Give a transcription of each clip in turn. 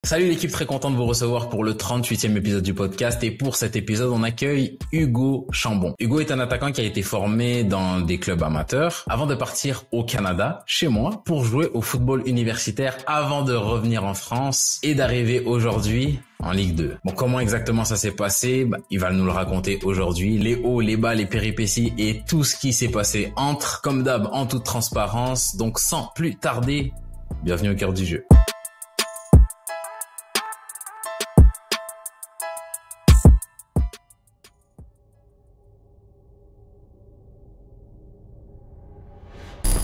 Salut l'équipe, très content de vous recevoir pour le 38e épisode du podcast et pour cet épisode on accueille Hugo Chambon. Hugo est un attaquant qui a été formé dans des clubs amateurs avant de partir au Canada, chez moi, pour jouer au football universitaire avant de revenir en France et d'arriver aujourd'hui en Ligue 2. Bon, comment exactement ça s'est passé? Il va nous le raconter aujourd'hui. Les hauts, les bas, les péripéties et tout ce qui s'est passé entre, comme d'hab, en toute transparence. Donc sans plus tarder, bienvenue au cœur du jeu.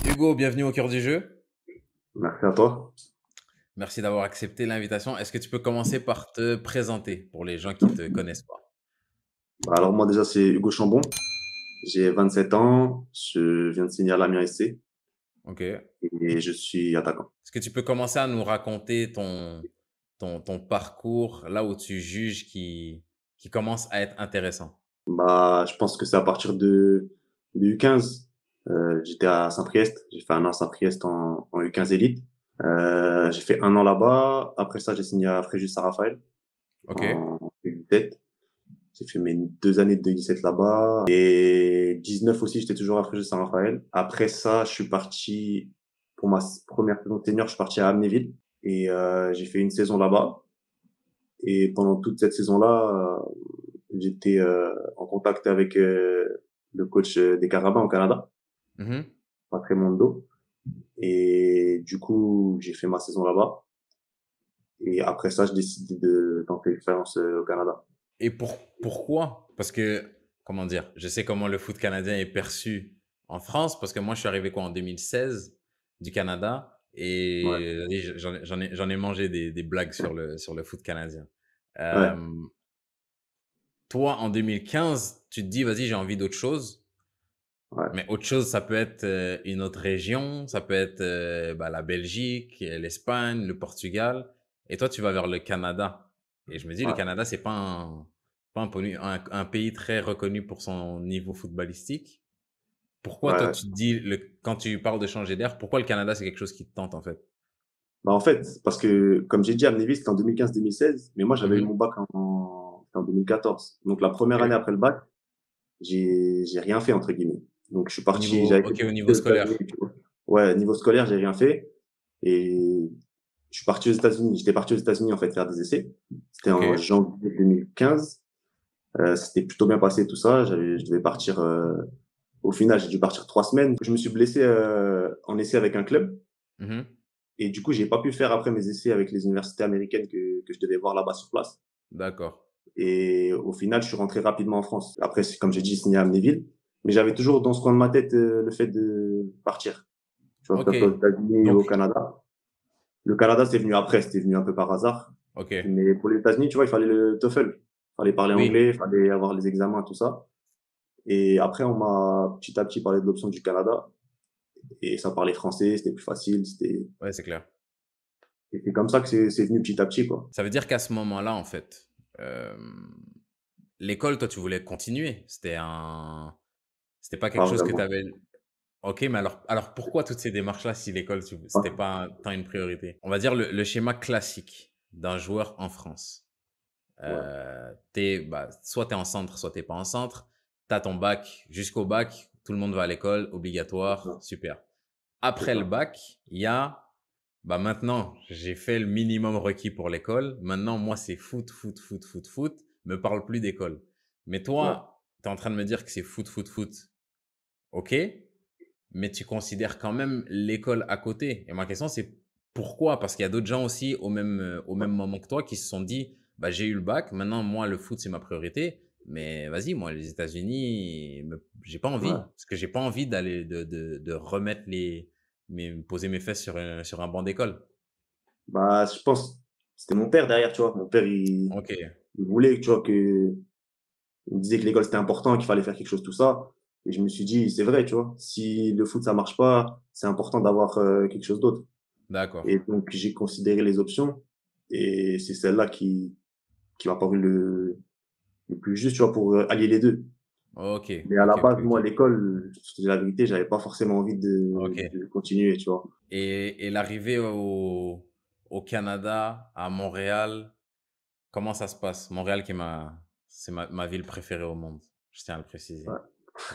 Hugo, bienvenue au cœur du jeu. Merci à toi. Merci d'avoir accepté l'invitation. Est-ce que tu peux commencer par te présenter pour les gens qui ne te connaissent pas? Alors moi déjà c'est Hugo Chambon, j'ai 27 ans, je viens de signer à l'Amiens SC Ok. Est-ce et je suis attaquant. que tu peux commencer à nous raconter ton parcours, là où tu juges qui commence à être intéressant? Je pense que c'est à partir de U15. J'étais à Saint-Priest, j'ai fait un an à Saint-Priest en U15 élite. J'ai fait un an là-bas. Après ça, j'ai signé à Fréjus Saint-Raphaël Ok. en U17. J'ai fait mes 2 années de U17 là-bas. Et 19 aussi, j'étais toujours à Fréjus Saint-Raphaël. Après ça, je suis parti pour ma première saison de senior, je suis parti à Amnéville et j'ai fait une saison là-bas. Et pendant toute cette saison-là, j'étais en contact avec le coach des Carabins au Canada, Mhm. Patrick Mondo. Et du coup, j'ai fait ma saison là-bas. Et après ça, je décide de tenter l'expérience au Canada. Et pourquoi? Parce que, comment dire, je sais comment le foot canadien est perçu en France, parce que moi, je suis arrivé en 2016 du Canada Ouais, et j'en ai mangé des blagues sur le foot canadien. ouais, Euh, Toi, en 2015, tu te dis, vas-y, j'ai envie d'autre chose. ouais, Mais autre chose, ça peut être une autre région, ça peut être la Belgique, l'Espagne, le Portugal. Et toi, tu vas vers le Canada. Et je me dis, le ouais, Canada, c'est pas un pays très reconnu pour son niveau footballistique. Pourquoi toi, ouais. tu te dis, quand tu parles de changer d'air, pourquoi le Canada, c'est quelque chose qui te tente en fait? En fait, parce que, comme j'ai dit, Amnéville, c'était en 2015-2016, mais moi, j'avais eu Mhm. mon bac en 2014. Donc, la première année Ok. après le bac, j'ai rien fait, entre guillemets. Donc, je suis parti, j'avais Ok, au fait niveau aux États-Unis, scolaire. tu vois. Ouais, niveau scolaire, j'ai rien fait. Et je suis parti aux États-Unis. J'étais parti aux États-Unis, en fait, faire des essais. C'était Ok. en janvier 2015. C'était plutôt bien passé, tout ça. Je devais partir, au final, j'ai dû partir 3 semaines. Je me suis blessé, en essai avec un club. Mhm. Et du coup, j'ai pas pu faire après mes essais avec les universités américaines que je devais voir là-bas sur place. D'accord. Et au final, je suis rentré rapidement en France. Après, comme j'ai dit, signé à Amnéville. Mais j'avais toujours dans ce coin de ma tête le fait de partir. Tu vois, que Ok. ce soit aux États-Unis ou Donc, au Canada. Le Canada, c'est venu après, c'était venu un peu par hasard. ok. Mais pour les États-Unis, tu vois, il fallait le TOEFL. Il fallait parler Oui. anglais, il fallait avoir les examens, tout ça. Et après, on m'a petit à petit parlé de l'option du Canada. Et ça parlait français, c'était plus facile. Ouais, c'est clair. Et c'est comme ça que c'est venu petit à petit, quoi. Ça veut dire qu'à ce moment-là, en fait, euh, l'école, toi, tu voulais continuer. C'était pas quelque Pas chose que tu vraiment. avais. Ok, mais alors pourquoi toutes ces démarches-là si l'école, c'était pas tant une priorité? On va dire le schéma classique d'un joueur en France. Ouais, Soit t'es en centre, soit t'es pas en centre. T'as ton bac, jusqu'au bac, tout le monde va à l'école, c'est obligatoire, ça. super. C'est Après le ça. bac, il y a, maintenant, j'ai fait le minimum requis pour l'école. Maintenant, moi, c'est foot, foot, foot, foot, foot. Me parle plus d'école. Mais Ouais. toi, tu es en train de me dire que c'est foot, foot, foot. Ok, mais tu considères quand même l'école à côté. Et ma question, c'est pourquoi? Parce qu'il y a d'autres gens aussi au même moment que toi qui se sont dit, bah, j'ai eu le bac, maintenant, moi, le foot, c'est ma priorité. Mais vas-y, moi, les États-Unis, j'ai pas envie. Ouais. Parce que j'ai pas envie de remettre poser mes fesses sur un banc d'école. Je pense, c'était mon père derrière, tu vois. Mon père, Ok, il voulait, tu vois, il me disait que l'école c'était important, qu'il fallait faire quelque chose, tout ça. Et je me suis dit, c'est vrai, tu vois. Si le foot ça marche pas, c'est important d'avoir quelque chose d'autre. d'accord. Et donc, j'ai considéré les options. Et c'est celle-là qui m'a paru le plus juste, tu vois, pour allier les deux. Ok, Mais à ok, la ok, base, moi, ok. l'école, je te dis la vérité, j'avais pas forcément envie Ok. de continuer, tu vois. Et l'arrivée au Canada, à Montréal. Comment ça se passe? Montréal c'est ma ville préférée au monde. Je tiens à le préciser. Ouais.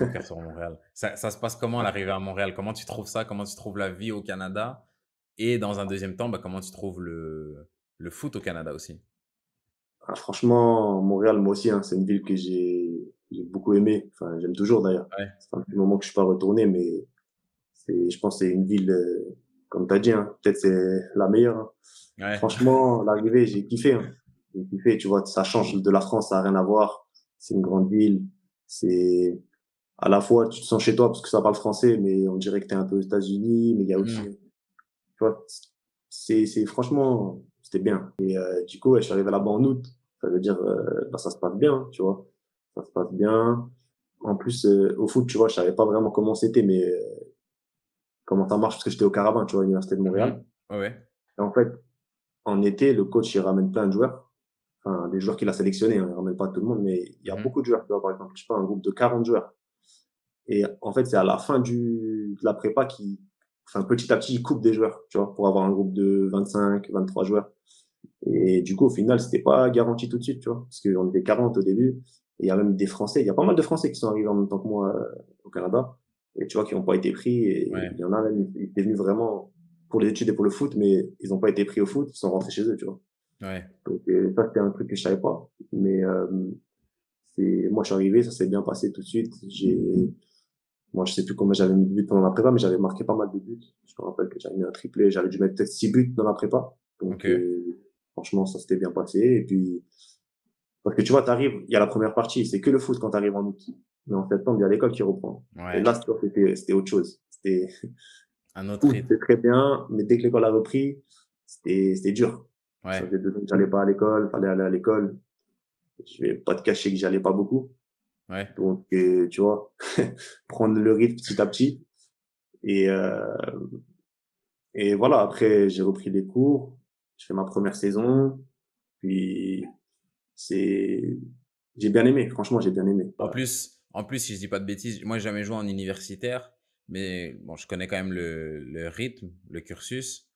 Mon cœur sur Montréal. Ça se passe comment l'arrivée à Montréal? Comment tu trouves ça? Comment tu trouves la vie au Canada? Et dans un deuxième temps, bah, comment tu trouves le foot au Canada aussi? Ah, franchement, Montréal, moi aussi, hein, c'est une ville que j'ai beaucoup aimé. Enfin, j'aime toujours d'ailleurs. Ouais, C'est un petit moment que je suis pas retourné, mais je pense que c'est une ville, comme tu as dit, hein, peut-être c'est la meilleure, hein. ouais. Franchement, l'arrivée, j'ai kiffé, hein. J'ai kiffé, tu vois, ça change de la France, ça n'a rien à voir. C'est une grande ville. C'est, à la fois, tu te sens chez toi parce que ça parle français, mais on dirait que tu es un peu aux États-Unis, mais il y a aussi, Hmm. tu vois, franchement, c'était bien. Et du coup, ouais, je suis arrivé là-bas en août. Ça veut dire, bah, ça se passe bien, hein, tu vois. Ça se passe bien. En plus, au foot, tu vois, je savais pas vraiment comment c'était, mais comment ça marche parce que j'étais au Carabin, tu vois, à l'Université de Montréal. Mhm. Ouais, ouais. Et en fait, en été, le coach, il ramène plein de joueurs. Enfin, des joueurs qu'il a sélectionnés, hein, il ramène pas tout le monde, mais il y a Mhm. beaucoup de joueurs, tu vois, par exemple, je sais pas, un groupe de 40 joueurs. Et en fait, c'est à la fin de la prépa enfin, petit à petit, il coupe des joueurs, tu vois, pour avoir un groupe de 25, 23 joueurs. Et du coup, au final, c'était pas garanti tout de suite, tu vois, parce qu'on était 40 au début. Et il y a même des Français, il y a pas mal de Français qui sont arrivés en même temps que moi au Canada, et tu vois, qui n'ont pas été pris. Et il Ouais. y en a même, ils étaient venus vraiment pour les études et pour le foot, mais ils n'ont pas été pris au foot, ils sont rentrés chez eux, tu vois. Ouais. Donc ça, c'était un truc que je savais pas. Mais moi, je suis arrivé, ça s'est bien passé tout de suite. Moi, je sais plus combien j'avais mis de buts pendant la prépa, mais j'avais marqué pas mal de buts. Je me rappelle que j'avais mis un triplé, j'avais dû mettre peut-être 6 buts dans la prépa. Ok. Donc franchement, ça s'était bien passé. Et puis, parce que tu vois, t'arrives, il y a la première partie, c'est que le foot quand t'arrives en août. Mais en septembre, il y a l'école qui reprend. Et Ouais. là, c'était autre chose. Un autre Août, rythme. c'était très bien, mais dès que l'école a repris, c'était dur. Ça Ouais. faisait 2 ans que j'allais pas à l'école, fallait aller à l'école. Je vais pas te cacher que j'y allais pas beaucoup. Ouais. Donc, tu vois, prendre le rythme petit à petit. Et, euh, et voilà, après, j'ai repris les cours. Je fais ma première saison. Puis, c'est, j'ai bien aimé. Franchement, j'ai bien aimé. En plus, si je dis pas de bêtises, moi, j'ai jamais joué en universitaire, mais bon, je connais quand même le rythme, le cursus.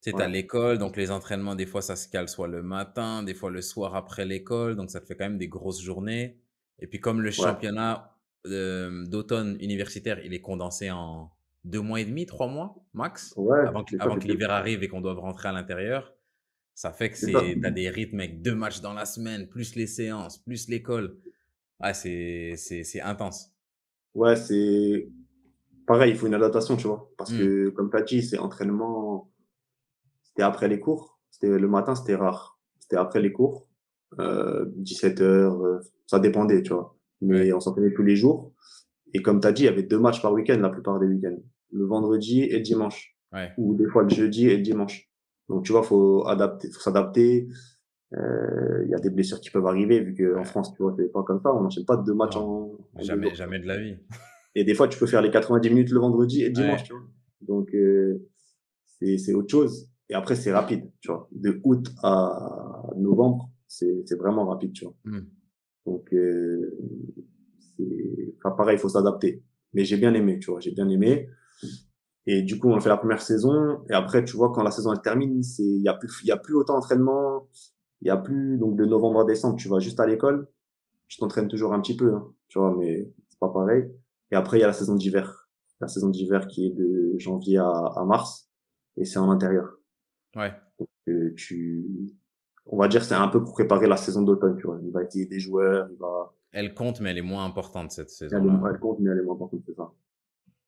Tu sais, t'as Ouais, l'école, donc les entraînements, des fois, ça se cale soit le matin, des fois le soir après l'école, donc ça te fait quand même des grosses journées. Et puis, comme le ouais, championnat d'automne universitaire, il est condensé en 2 mois et demi, 3 mois, max, ouais. avant que, Des fois, avant que l'hiver arrive et qu'on doive rentrer à l'intérieur. Ça fait que c'est ça. t'as des rythmes avec 2 matchs dans la semaine, plus les séances, plus l'école. Ah, c'est intense. Ouais, c'est pareil. Il faut une adaptation, tu vois. Parce Mmh. que, comme tu as dit, c'est entraînement. C'était après les cours. Le matin, c'était rare. C'était après les cours. 17 heures, ça dépendait, tu vois. Mais Ouais, on s'entraînait tous les jours. Et comme tu as dit, il y avait 2 matchs par week-end la plupart des week-ends. Le vendredi et le dimanche. ouais. Ou des fois le jeudi et le dimanche. Donc, tu vois, faut s'adapter. Il y a des blessures qui peuvent arriver, vu qu'en Ouais. France, tu vois, c'est pas comme ça. On n'enchaîne pas 2 matchs Non, en deux jamais, jours, tu vois. jamais de la vie. Et des fois, tu peux faire les 90 minutes le vendredi et le dimanche, Ouais. tu vois. Donc, c'est autre chose. Et après, c'est rapide, tu vois. De août à novembre, c'est vraiment rapide, tu vois. Mmh. Donc, enfin, pareil, il faut s'adapter. Mais j'ai bien aimé, tu vois, j'ai bien aimé. Et du coup, on a fait la première saison. Et après, tu vois, quand la saison elle termine, il y a plus autant d'entraînement. Il y a plus, donc de novembre à décembre, tu vas juste à l'école. Tu t'entraînes toujours un petit peu, hein, tu vois, mais c'est pas pareil. Et après, il y a la saison d'hiver. La saison d'hiver qui est de janvier à mars. Et c'est en intérieur. Ouais. Que on va dire, c'est un peu pour préparer la saison d'automne, tu vois. Il va essayer des joueurs, Elle compte, mais elle est moins importante cette elle est, saison-là. elle compte, mais elle est moins importante, c'est ça.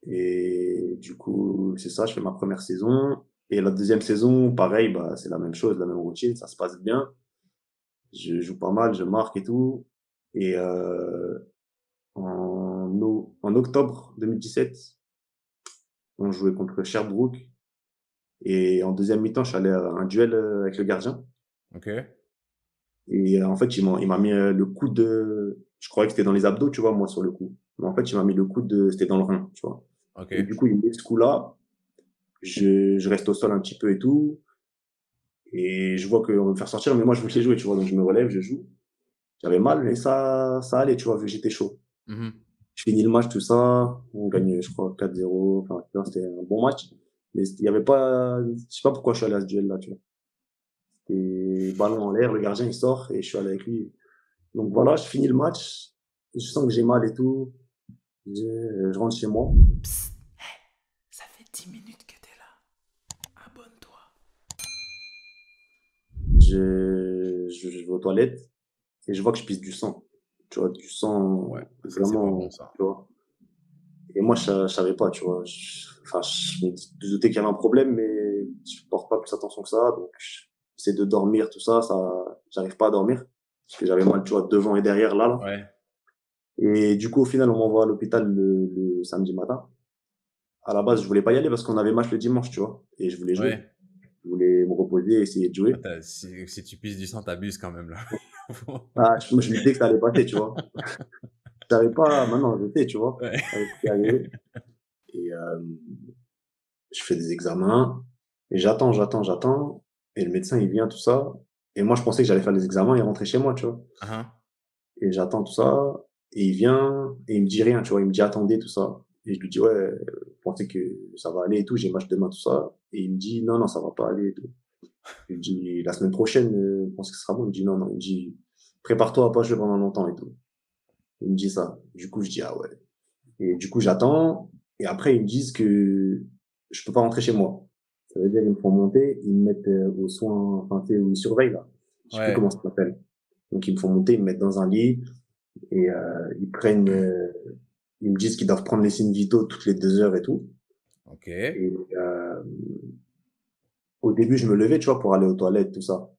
Et du coup, c'est ça, je fais ma première saison. Et la deuxième saison, pareil, bah, c'est la même chose, la même routine, ça se passe bien. Je joue pas mal, je marque et tout. Et en octobre 2017, on jouait contre Sherbrooke. Et en deuxième mi-temps, je suis allé à un duel avec le gardien. OK. Et en fait, il m'a mis le coude je croyais que c'était dans les abdos, tu vois, moi, sur le coup. Mais en fait, il m'a mis le coude, c'était dans le rein, tu vois. Et OK. du coup, il me met ce coup-là. Je reste au sol un petit peu et tout. Et je vois qu'on veut me faire sortir, mais moi, je voulais jouer, tu vois. Donc, je me relève, je joue. J'avais mal, mais ça allait, tu vois, vu que j'étais chaud. Mmh. Je finis le match, tout ça. On gagne, je crois, 4-0. Enfin, tu vois, c'était un bon match. Mais il y avait pas, je sais pas pourquoi je suis allé à ce duel-là, tu vois. C'était ballon en l'air, le gardien il sort et je suis allé avec lui. Donc voilà, je finis le match, je sens que j'ai mal et tout, je rentre chez moi. Psst, ça fait 10 minutes que t'es là. Abonne-toi. Je vais aux toilettes et je vois que je pisse du sang. Tu vois, du sang, Ouais, ça c'est pas bon vraiment, ça. tu vois. Et moi, je savais pas, tu vois. Enfin, je me doutais qu'il y avait un problème, mais je porte pas plus attention que ça. Donc, j'essaie de dormir, tout ça, j'arrive pas à dormir. Parce que j'avais mal, tu vois, devant et derrière, là. Ouais, Et du coup, au final, on m'envoie à l'hôpital le samedi matin. À la base, je voulais pas y aller parce qu'on avait match le dimanche, tu vois. Et je voulais jouer. ouais. Je voulais me reposer, essayer de Ah, jouer. si tu pisses du sang, t'abuses quand même là. Ah, moi, je me disais que ça allait passer, tu vois. Je savais pas, maintenant, je sais, tu vois. Ouais. Avec ce qui est arrivé. Et, je fais des examens. Et j'attends. Et le médecin, il vient, tout ça. Et moi, je pensais que j'allais faire les examens et rentrer chez moi, tu vois. Hein. Et j'attends tout ça. Et il vient et il me dit rien, tu vois. Il me dit attendez, tout ça. Et je lui dis ouais, vous pensez que ça va aller et tout. J'ai match demain, tout ça. Et il me dit non, non, ça va pas aller et tout. Je lui dis la semaine prochaine, vous pensez que ce sera bon? Il me dit non, non. Il me dit prépare-toi à pas jouer pendant longtemps et tout. Il me dit ça. Du coup, je dis ah ouais. Et du coup, j'attends. Et après, ils me disent que je peux pas rentrer chez moi. Ça veut dire qu'ils me font monter, ils me mettent aux soins, enfin, tu sais, où ils surveillent, là. Je sais plus comment Ouais. ça s'appelle. Donc, ils me font monter, ils me mettent dans un lit et ils me disent qu'ils doivent prendre les signes vitaux toutes les 2 heures et tout. Ok. Et au début, je me levais, tu vois, pour aller aux toilettes, tout ça.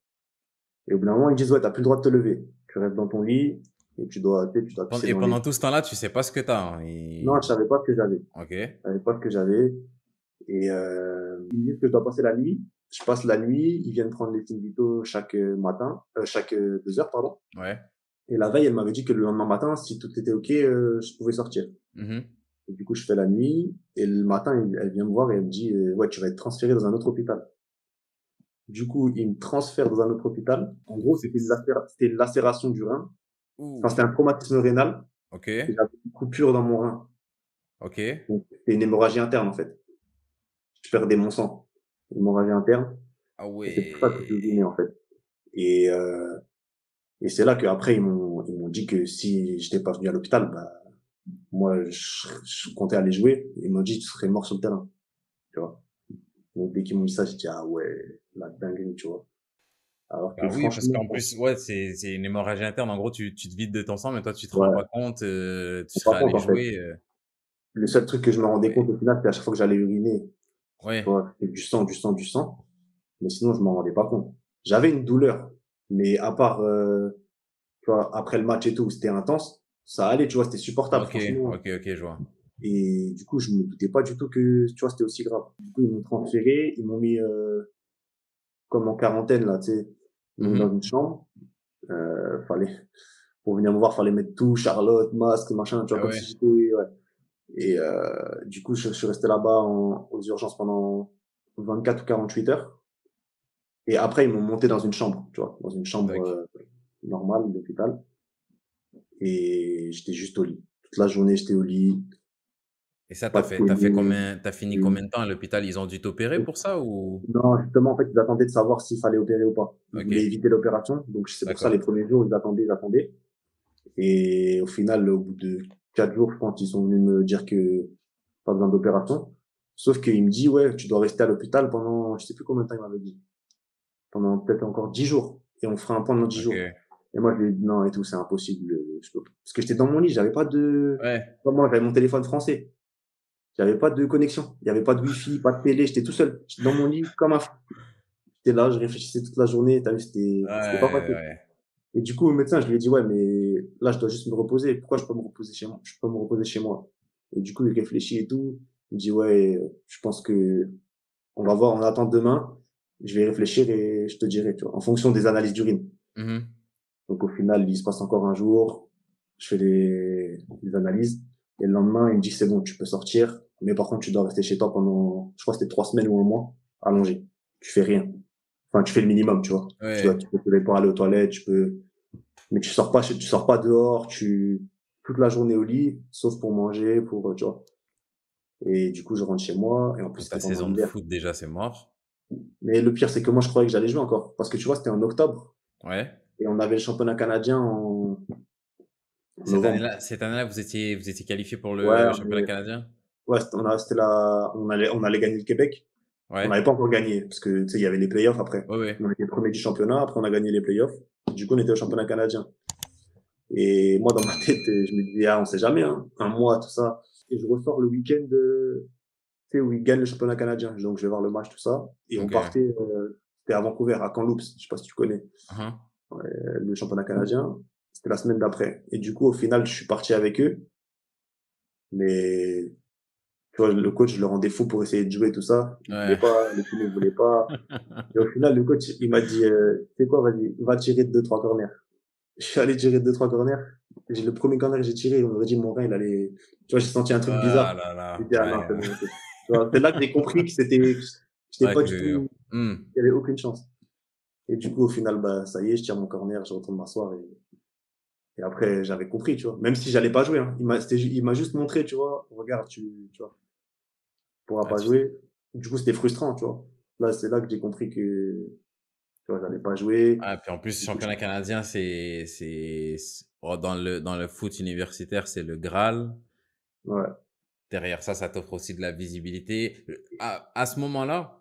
Et au bout d'un moment, ils me disent, ouais, t'as plus le droit de te lever. Tu restes dans ton lit et tu dois pisser Et dans les... pendant tout ce temps-là, tu sais pas ce que t'as, hein. Non, je savais pas ce que j'avais. Ok. Je savais pas ce que j'avais. Et ils me disent que je dois passer la nuit. Je passe la nuit, ils viennent prendre les signes vitaux chaque matin, chaque 2 heures, pardon. Ouais. Et la veille, elle m'avait dit que le lendemain matin, si tout était OK, je pouvais sortir. Mhm. Et du coup, je fais la nuit, et le matin, elle vient me voir et elle me dit, ouais, tu vas être transféré dans un autre hôpital. Du coup, ils me transfèrent dans un autre hôpital. En gros, c'était une lacération du rein. Enfin, Ouh. c'était un traumatisme rénal. Ok. Et j'avais une coupure dans mon rein. Ok. Donc, c'était une hémorragie interne, en fait. Je perdais mon sang. Une hémorragie interne. Ah Et c'est pour ça que je ouais. urinais, en fait. Et, euh, et c'est là qu'après, ils m'ont dit que si j'étais pas venu à l'hôpital, bah, moi, je comptais aller jouer. Ils m'ont dit, tu serais mort sur le terrain. Tu vois. Donc, dès qu'ils m'ont dit ça, j'ai dit, ah ouais, la dinguerie, tu vois. Alors que Bah oui, parce franchement, qu'en plus, ouais, c'est une hémorragie interne. En gros, tu te vides de ton sang, mais toi, tu te rends ouais, pas compte. Tu on serais pas compte, allé en fait. jouer. Le seul truc que je me Ah rendais compte ouais. au final, c'était à chaque fois que j'allais uriner, tu Ouais. vois, c'était du sang, du sang, du sang. Mais sinon, je m'en rendais pas compte. J'avais une douleur. Mais à part, tu vois, après le match et tout, c'était intense. Ça allait, tu vois, c'était supportable, Ok. franchement. Ok. Ok. Je vois. Et du coup, je me doutais pas du tout que, tu vois, c'était aussi grave. Du coup, ils m'ont transféré, ils m'ont mis comme en quarantaine, là, tu sais. Ils m'ont mis dans Mhm. une chambre. Fallait, pour venir me voir, fallait mettre tout, Charlotte, masque, machin, tu vois, Ah comme si ouais. j'étais, ouais. Et du coup, je suis resté là-bas aux urgences pendant 24 ou 48 heures. Et après, ils m'ont monté dans une chambre, tu vois, dans une chambre Doc. normale d'hôpital. Et j'étais juste au lit. Toute la journée, j'étais au lit, Et ça, pas de t'as fini télé. combien de temps à l'hôpital? Ils ont dû t'opérer pour ça ou? Non, justement, en fait, ils attendaient de savoir s'il fallait opérer ou pas. Ils Ok. voulaient éviter l'opération. Donc, c'est pour ça, les D'accord. premiers jours, ils attendaient. Et au final, au bout de 4 jours, je pense qu'ils sont venus me dire que pas besoin d'opération. Sauf qu'il me dit, ouais, tu dois rester à l'hôpital pendant, je sais plus combien de temps il m'avait dit. Pendant peut-être encore 10 jours. Et on fera un point dans 10 jours. Ok. Et moi, je lui ai dit, non, et tout, c'est impossible. Je peux pas. Parce que j'étais dans mon lit, j'avais pas de, Ouais. moi, j'avais mon téléphone français. J'avais pas de connexion. Il y avait pas de wifi, pas de télé. J'étais tout seul. J'étais dans mon lit comme un fou. J'étais là, je réfléchissais toute la journée. T'as vu, c'était pas Ouais. facile. Ouais. Et du coup, au médecin, je lui ai dit, ouais, mais là, je dois juste me reposer. Pourquoi je peux me reposer chez moi? Je peux pas me reposer chez moi. Et du coup, il réfléchit et tout. Il me dit, ouais, je pense que on va voir, on attend demain. Je vais réfléchir et je te dirai, tu vois, en fonction des analyses d'urine. Mhm. Donc, au final, il se passe encore un jour. Je fais les analyses. Et le lendemain, il me dit, c'est bon, tu peux sortir. Mais par contre, tu dois rester chez toi pendant, je crois que c'était 3 semaines ou un mois, allongé. Tu fais rien. Enfin, tu fais le minimum, tu vois. Tu Ouais. peux te lever pour aller aux toilettes, mais tu sors pas dehors, toute la journée au lit, sauf pour manger, pour, tu vois. Et du coup, je rentre chez moi, et en plus, Donc ta c'était pendant saison de l'hiver. foot déjà, c'est mort. Mais le pire, c'est que moi, je croyais que j'allais jouer encore. Parce que tu vois, c'était en octobre. Ouais. Et on avait le championnat canadien en novembre. Cette année-là, vous étiez qualifié pour Ouais, le championnat canadien? ouais, on allait gagner le Québec. On Ouais. n'avait pas encore gagné. Parce que, tu sais, il y avait les playoffs après. Ouais, ouais. On était premier du championnat. Après, on a gagné les playoffs. Du coup, on était au championnat canadien. Et moi, dans ma tête, je me disais, ah, on sait jamais, hein. Un mois, tout ça. Et je ressors le week-end, tu sais, où ils gagnent le championnat canadien. Donc, je vais voir le match, tout ça. Et on Ok. partait, c'était à Vancouver, à Kamloops. Je sais pas si tu connais, Uhum. le championnat canadien. C'était la semaine d'après. Et du coup, au final, je suis parti avec eux. Mais, tu vois, le coach, je le rendais fou pour essayer de jouer, tout ça. Il voulait Ouais. pas, le film, il voulait pas. Et au final, le coach, il m'a dit, tu sais quoi, vas-y, va tirer deux, trois corners. Je suis allé tirer deux, trois corners. J'ai le premier corner que j'ai tiré, on aurait dit mon rein, il allait, tu vois, j'ai senti un truc Ah bizarre. là J'ai là. dit, ah non, Ouais. c'est bon, tu vois, c'est là que j'ai compris que j'étais Ouais, pas du tout, Hmm. il y avait aucune chance. Et du coup, au final, bah, ça y est, je tire mon corner, je retourne m'asseoir et après, j'avais compris, tu vois. Même si j'allais pas jouer, hein. Il m'a juste montré, tu vois, regarde, tu vois, tu pourras Ah, pas jouer. Du coup, c'était frustrant, tu vois. Là, c'est là que j'ai compris que, tu vois, j'allais pas jouer. Ah, puis en plus, championnat canadien, oh, dans le foot universitaire, c'est le Graal. Ouais, Derrière ça, ça t'offre aussi de la visibilité. À ce moment-là,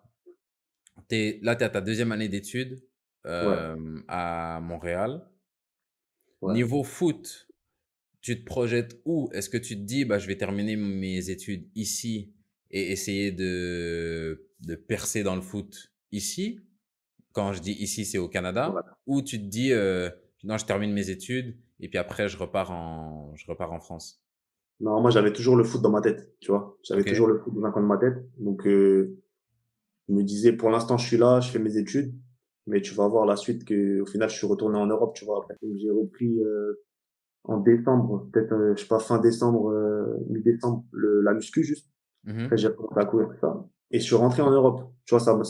là, t'es à ta deuxième année d'études ouais, à Montréal. ouais. Niveau foot, tu te projettes où? Est-ce que tu te dis, bah, je vais terminer mes études ici et essayer de percer dans le foot ici? Quand je dis ici, c'est au Ouais. Canada. Ou tu te dis, non, je termine mes études et puis après, je repars en France. Non, moi, j'avais toujours le foot dans ma tête, tu vois. J'avais Ok? toujours le foot dans un coin de ma tête. Donc, je me disais, pour l'instant, je suis là, je fais mes études, mais tu vas voir la suite que, au final, je suis retourné en Europe, tu vois, après. Donc, j'ai repris, en décembre, peut-être, je sais pas, fin décembre, mi-décembre, la muscu, juste. Après, Mhm. j'ai commencé à courir, tout ça. Et je suis rentré en Europe. Tu vois,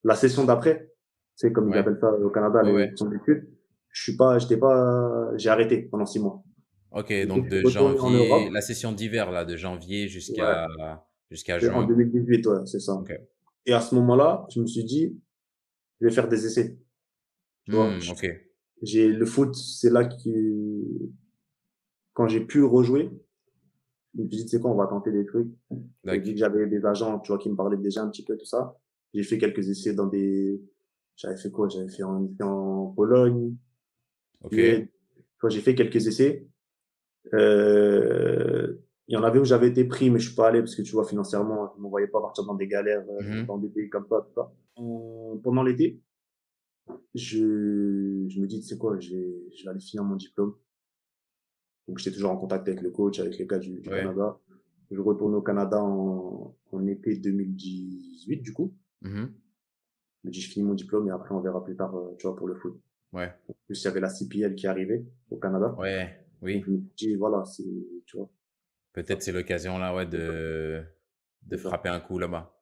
la session d'après, c'est comme ils Ouais. appellent ça au Canada, Ouais, les ouais. sessions d'études. J'ai arrêté pendant 6 mois. Ok, Du coup, donc je suis de retourné en janvier, Europe. la session d'hiver, là, de janvier Ouais. jusqu'à C'est en juin. 2018, ouais, c'est ça. Ok. Et à ce moment-là, je me suis dit, je vais faire des essais. Tu vois, Ok. j'ai le foot, c'est là quand j'ai pu rejouer, je me suis dit, tu sais quoi, on va tenter des trucs. Et vu D'accord. que j'avais des agents, tu vois, qui me parlaient déjà un petit peu, tout ça, j'ai fait quelques essais j'avais fait quoi? J'avais fait un essai en Pologne, Ok. Suède. Tu vois, j'ai fait quelques essais. Il y en avait où j'avais été pris, mais je suis pas allé parce que tu vois, financièrement, je ne me voyais pas partir dans des galères, Mhm. dans des pays comme ça, tout ça. Pendant l'été, je me dis, tu sais quoi, je vais aller finir mon diplôme. Donc, j'étais toujours en contact avec le coach, avec les gars du Ouais. Canada. Je retourne au Canada en été 2018, du coup. Mhm. Je me dis, je finis mon diplôme et après, on verra plus tard, tu vois, pour le foot. Ouais. En plus, il y avait la CPL qui arrivait au Canada. Ouais. Donc, Oui. je me dis, voilà, tu vois, ça, Peut-être c'est l'occasion là, ouais, de c'est ça. frapper un coup là-bas.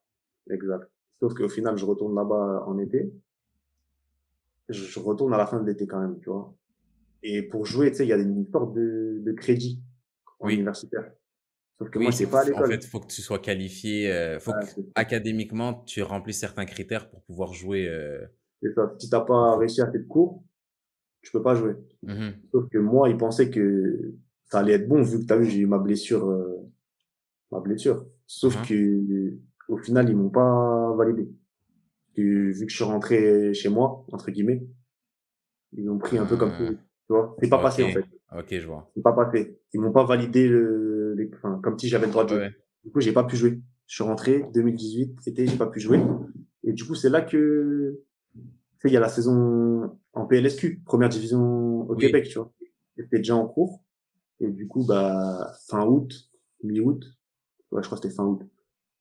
Exact. Sauf qu'au final, je retourne là-bas en été. Je retourne à la fin de l'été quand même, tu vois. Et pour jouer, tu sais, il y a une sorte de crédit en Oui. universitaire. Sauf que moi, Oui, j'étais pas à en l'école. fait, faut que tu sois qualifié, faut que Ouais, c'est ça. académiquement tu remplisses certains critères pour pouvoir jouer. C'est ça. Si t'as Au pas foot. réussi à tes cours, tu peux pas jouer. Mhm. Sauf que moi, ils pensaient que ça allait être bon vu que t'as vu, j'ai eu ma blessure. Sauf Mhm. que au final, ils m'ont pas validé. Que, vu que je suis rentré chez moi, entre guillemets, ils ont pris un peu comme Ah, tout, tu vois. C'est pas ok, passé en fait. ok, je vois. C'est pas passé. Ils m'ont pas validé enfin, comme si j'avais le droit de Ouais, jouer. ouais. Du coup, j'ai pas pu jouer. Je suis rentré 2018, été, j'ai pas pu jouer. Et du coup, c'est là que, tu sais, il y a la saison en PLSQ, première division au Oui. Québec, tu vois. C'était déjà en cours. Et du coup, bah, fin août, mi-août, ouais, je crois que c'était fin août.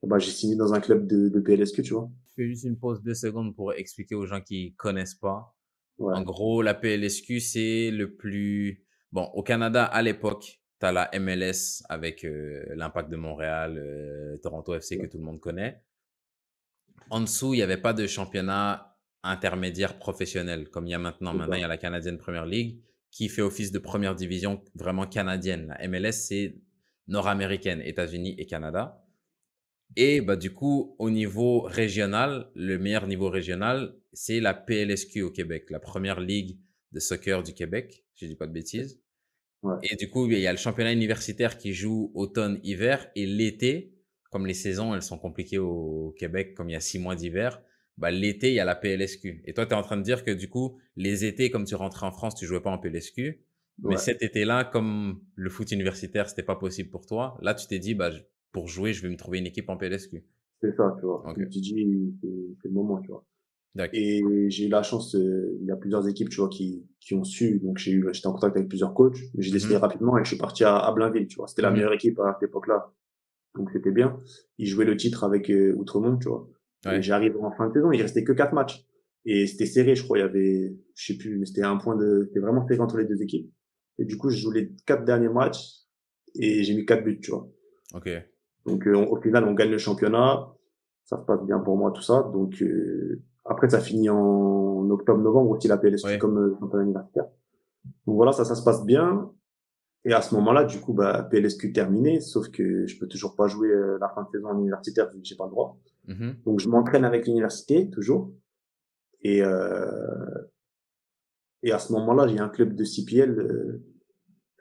Bah, j'ai signé dans un club de PLSQ, tu vois. Je fais juste une pause 2 secondes pour expliquer aux gens qui connaissent pas. En Ouais, gros, la PLSQ, c'est le plus... Bon, au Canada, à l'époque, tu as la MLS avec l'Impact de Montréal, Toronto FC que ouais, tout le monde connaît. En dessous, il n'y avait pas de championnat intermédiaire professionnel comme il y a maintenant. c'est Maintenant, ça. il y a la Canadian Premier League qui fait office de première division vraiment canadienne. La MLS, c'est nord-américaine, États-Unis et Canada. Et bah, du coup, au niveau régional, le meilleur niveau régional, c'est la PLSQ au Québec, la première ligue de soccer du Québec, si je dis pas de bêtises. Ouais, Et du coup, il y a le championnat universitaire qui joue automne, hiver et l'été, comme les saisons, elles sont compliquées au Québec, comme il y a 6 mois d'hiver, bah, l'été, il y a la PLSQ. Et toi, tu es en train de dire que du coup, les étés, comme tu rentrais en France, tu jouais pas en PLSQ. Mais ouais. cet été-là, comme le foot universitaire, c'était pas possible pour toi, là, tu t'es dit, bah, pour jouer, je vais me trouver une équipe en PLSQ. C'est ça, tu vois. Ok. Comme tu dis, c'est le moment, tu vois. D'accord. Et j'ai eu la chance, il y a plusieurs équipes, tu vois, qui ont su. Donc j'étais en contact avec plusieurs coachs, mais j'ai décidé Mhm. rapidement et je suis parti à Blainville, tu vois. C'était la Mhm. meilleure équipe à cette époque-là. Donc c'était bien. Ils jouaient le titre avec Outremont, tu vois. Et Ouais. j'arrive en fin de saison, il restait que 4 matchs. Et c'était serré, je crois. Il y avait, je sais plus, mais c'était vraiment serré entre les deux équipes. Et du coup, je joue les 4 derniers matchs et j'ai mis 4 buts, tu vois. Ok. Donc au final, on gagne le championnat. Ça se passe bien pour moi, tout ça. Donc après, ça finit en octobre-novembre aussi la PLSQ Ouais. comme championnat universitaire. Donc voilà, ça se passe bien. Et à ce moment-là, du coup, bah, PLSQ terminé, sauf que je peux toujours pas jouer la fin de saison en universitaire vu que j'ai pas le droit. Mhm. Donc je m'entraîne avec l'université toujours. Et et à ce moment-là, j'ai un club de CPL.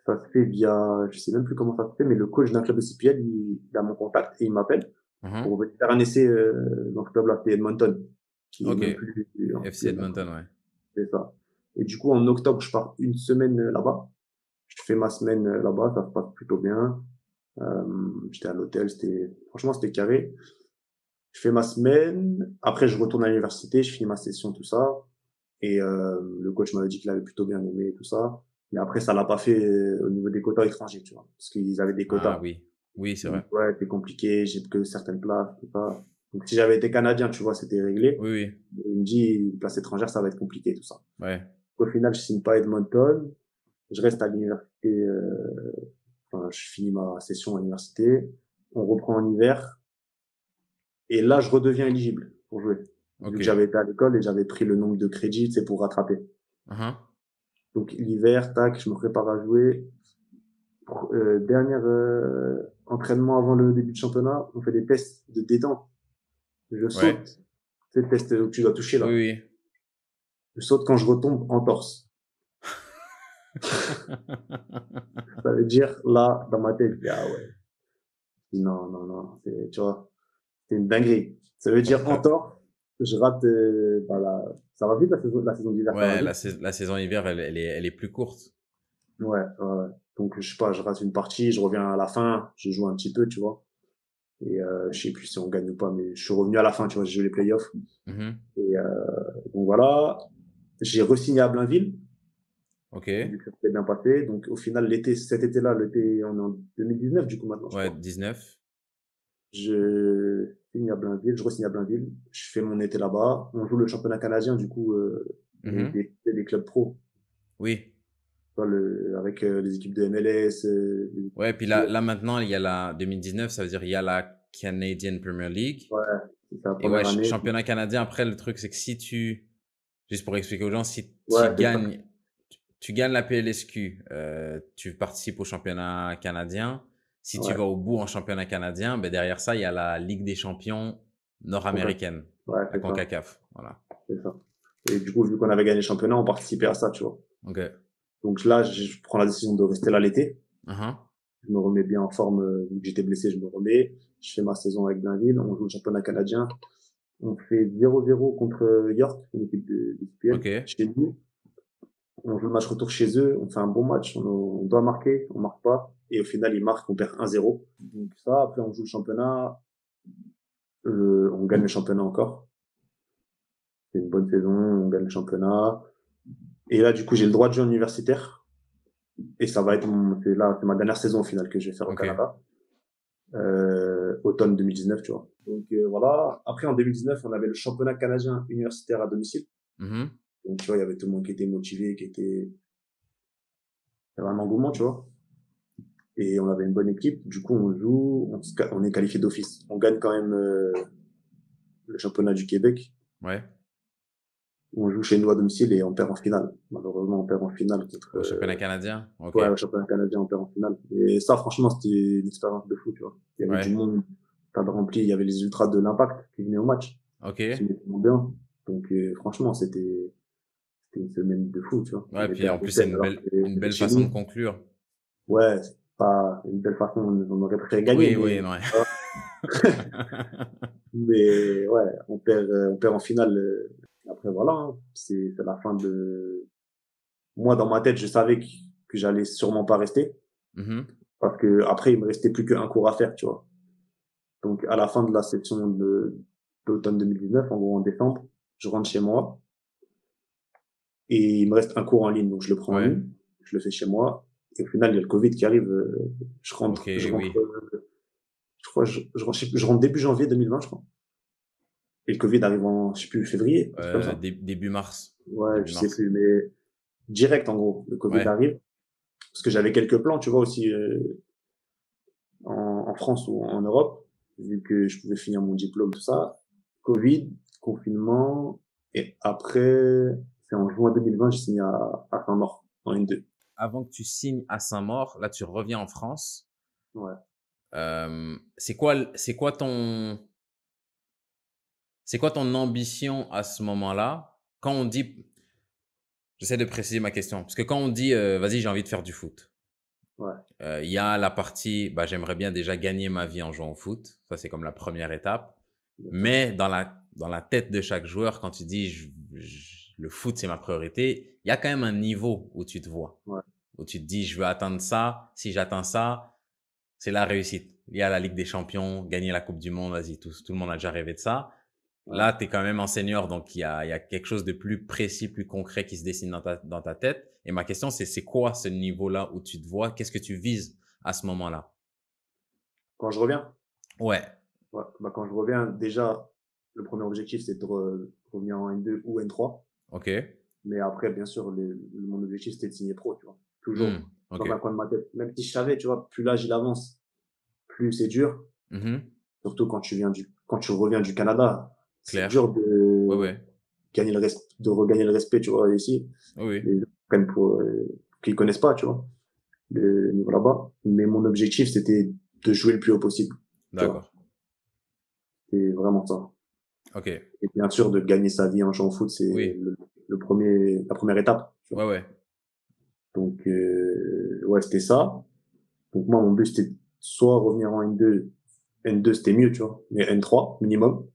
Ça se fait via, je sais même plus comment ça se fait, mais le coach d'un club de CPL, il a mon contact et il m'appelle Mhm. pour venir faire un essai dans ce club-là, c'est Edmonton, qui est Ok. même plus en FC CPL, là. Edmonton, ouais. C'est ça. Et du coup, en octobre, je pars une semaine là-bas. Je fais ma semaine là-bas, ça se passe plutôt bien. J'étais à l'hôtel, franchement, c'était carré. Je fais ma semaine. Après, je retourne à l'université, je finis ma session, tout ça. Et le coach m'avait dit qu'il avait plutôt bien aimé tout ça. Mais après, ça l'a pas fait au niveau des quotas étrangers, tu vois, parce qu'ils avaient des Ah quotas. oui. Oui, c'est Donc, vrai. ouais, c'est compliqué, j'ai que certaines places, tout ça. Donc, si j'avais été canadien, tu vois, c'était réglé. Oui, oui. Il me dit, place étrangère, ça va être compliqué, tout ça. Ouais. Au final, je signe pas à Edmonton. Je reste à l'université, enfin, je finis ma session à l'université. On reprend en hiver. Et là, je redeviens éligible pour jouer. Vu Ok. que j'avais été à l'école et j'avais pris le nombre de crédits, c'est pour rattraper. Mhm. Donc, l'hiver, tac, je me prépare à jouer. Dernier entraînement avant le début de championnat, on fait des tests de détente. Je Ouais. saute, c'est le test où tu dois toucher Oui, là. oui. Je saute quand je retombe en torse. Ça veut dire, là, dans ma tête, je dis, ah ouais, non, non, non, tu vois, c'est une dinguerie. Ça veut dire en torse, je rate, ça va vite la saison d'hiver, ça va Ouais, vite. la saison hiver, elle est plus courte. Ouais, ouais, ouais. Donc, je sais pas, je rate une partie, je reviens à la fin, je joue un petit peu, tu vois. Et je sais plus si on gagne ou pas, mais je suis revenu à la fin, tu vois, j'ai joué les playoffs. Mhm. Et donc voilà, j'ai re-signé à Blainville, Ok. vu que ça s'était bien passé. Donc au final, cet été-là, l'été, on est en 2019 du coup maintenant, je Ouais, crois. 19. Je signe à Blainville, je re-signe à Blainville, je fais mon été là-bas. On joue le championnat canadien, du coup, on est Mhm. des clubs pro, Oui. tu vois, avec les équipes de MLS, les Ouais, puis équipes, là maintenant, il y a la 2019, ça veut dire il y a la Canadian Premier League. ouais, c'est la Et ouais, première année. championnat canadien, après, le truc, c'est que si tu, juste pour expliquer aux gens, si tu Ouais, c'est ça. gagnes, tu gagnes la PLSQ, tu participes au championnat canadien. Si tu Ouais, vas au bout en championnat canadien, ben derrière ça, il y a la Ligue des champions complètement. nord-américaine, Ouais, la c'est ça, CONCACAF. Voilà. c'est ça. Et du coup, vu qu'on avait gagné le championnat, on participait à ça, tu vois. Ok. Donc là, je prends la décision de rester là l'été. Mhm. Je me remets bien en forme, vu que j'étais blessé, je me remets. Je fais ma saison avec Blainville, on joue le championnat canadien. On fait 0-0 contre York, une équipe de Ok. SPL, chez nous. On joue le match retour chez eux, on fait un bon match, on doit marquer, on marque pas. Et au final, ils marquent, on perd 1-0. Donc ça, après, on joue le championnat, on gagne le championnat encore. C'est une bonne saison, on gagne le championnat. Et là, du coup, j'ai le droit de jouer en universitaire. Et ça va être c'est ma dernière saison au final que je vais faire au Ok. Canada. Automne 2019, tu vois. Donc voilà. Après, en 2019, on avait le championnat canadien universitaire à domicile. Mhm. Donc tu vois, il y avait tout le monde qui était motivé, il y avait un engouement, tu vois. Et on avait une bonne équipe. Du coup, on joue, on est qualifié d'office. On gagne quand même le championnat du Québec. Ouais. On joue chez nous à domicile et on perd en finale. Malheureusement, on perd en finale contre Au championnat canadien. Ok. ouais, le championnat canadien, on perd en finale. Et ça, franchement, c'était une expérience de fou, tu vois. Il y avait du Ouais. monde. stade rempli, il y avait les ultras de l'Impact qui venaient au match. Ok. Qui mettaient bien. Donc, franchement, c'était une semaine de fou, tu vois. Ouais, On était puis à en plus, c'est l'hôtel alors que une c'était belle chez façon de nous. conclure. Ouais, c'est pas une belle façon, on aurait préféré gagner, Oui, oui, non. mais ouais, on perd en finale. Après, voilà, hein. C'est la fin de, moi, dans ma tête, je savais que j'allais sûrement pas rester. Mhm. Parce que après, il me restait plus qu'un cours à faire, tu vois. Donc, à la fin de la session d'automne 2019, en gros, en décembre, je rentre chez moi et il me reste un cours en ligne. Donc, je le prends en Ouais. ligne, je le fais chez moi. Et au final, il y a le Covid qui arrive. Ok, oui. Je crois, je rentre début janvier 2020, je crois. Et le Covid arrive en, je sais plus, février, un truc comme ça. Début mars. Ouais, Début je sais mars. plus, mais direct, en gros, le Covid Ouais. arrive. Parce que j'avais quelques plans, tu vois, aussi, en France ou en Europe, vu que je pouvais finir mon diplôme, tout ça. Covid, confinement, et après, c'est en juin 2020, j'ai signé à Saint-Maur, en N2. Avant que tu signes à Saint-Maur, là, tu reviens en France. Ouais. C'est quoi ton ambition à ce moment-là? Quand on dit, j'essaie de préciser ma question, parce que quand on dit, vas-y, j'ai envie de faire du foot, Ouais. il y a la partie, bah, j'aimerais bien déjà gagner ma vie en jouant au foot. Ça, c'est comme la première étape. Exactement. Mais dans la tête de chaque joueur, quand tu dis, le foot, c'est ma priorité, il y a quand même un niveau où tu te vois, Ouais. où tu te dis, je veux atteindre ça. Si j'atteins ça, c'est la réussite. Il y a la Ligue des Champions, gagner la Coupe du Monde, vas-y, tout le monde a déjà rêvé de ça. Ouais. Là, tu es quand même en senior, donc il y a quelque chose de plus précis, plus concret qui se dessine dans ta tête. Et ma question, c'est quoi ce niveau-là où tu te vois? Qu'est-ce que tu vises à ce moment-là? Quand je reviens, Ouais, ouais, bah, quand je reviens, déjà, le premier objectif, c'est de revenir en N2 ou N3. ok. Mais après, bien sûr, mon objectif, c'était de signer pro, tu vois. Toujours. Ok. Dans un coin de ma tête. Même si je savais, tu vois, plus l'âge il avance, plus c'est dur. Mhm. Surtout quand tu reviens du Canada. C'est Clair. dur Ouais, ouais. de regagner le respect, tu vois, ici. Oui, oui. Les gens prennent pour, qu'ils connaissent pas, tu vois, le niveau là-bas. Mais mon objectif, c'était de jouer le plus haut possible, tu vois. D'accord. C'est vraiment ça. Ok. Et bien sûr, de gagner sa vie en jouant au foot, c'est Oui. la première étape, tu vois. Ouais, ouais. Donc, ouais, c'était ça. Donc, moi, mon but, c'était soit revenir en N2. N2, c'était mieux, tu vois. Mais N3, minimum.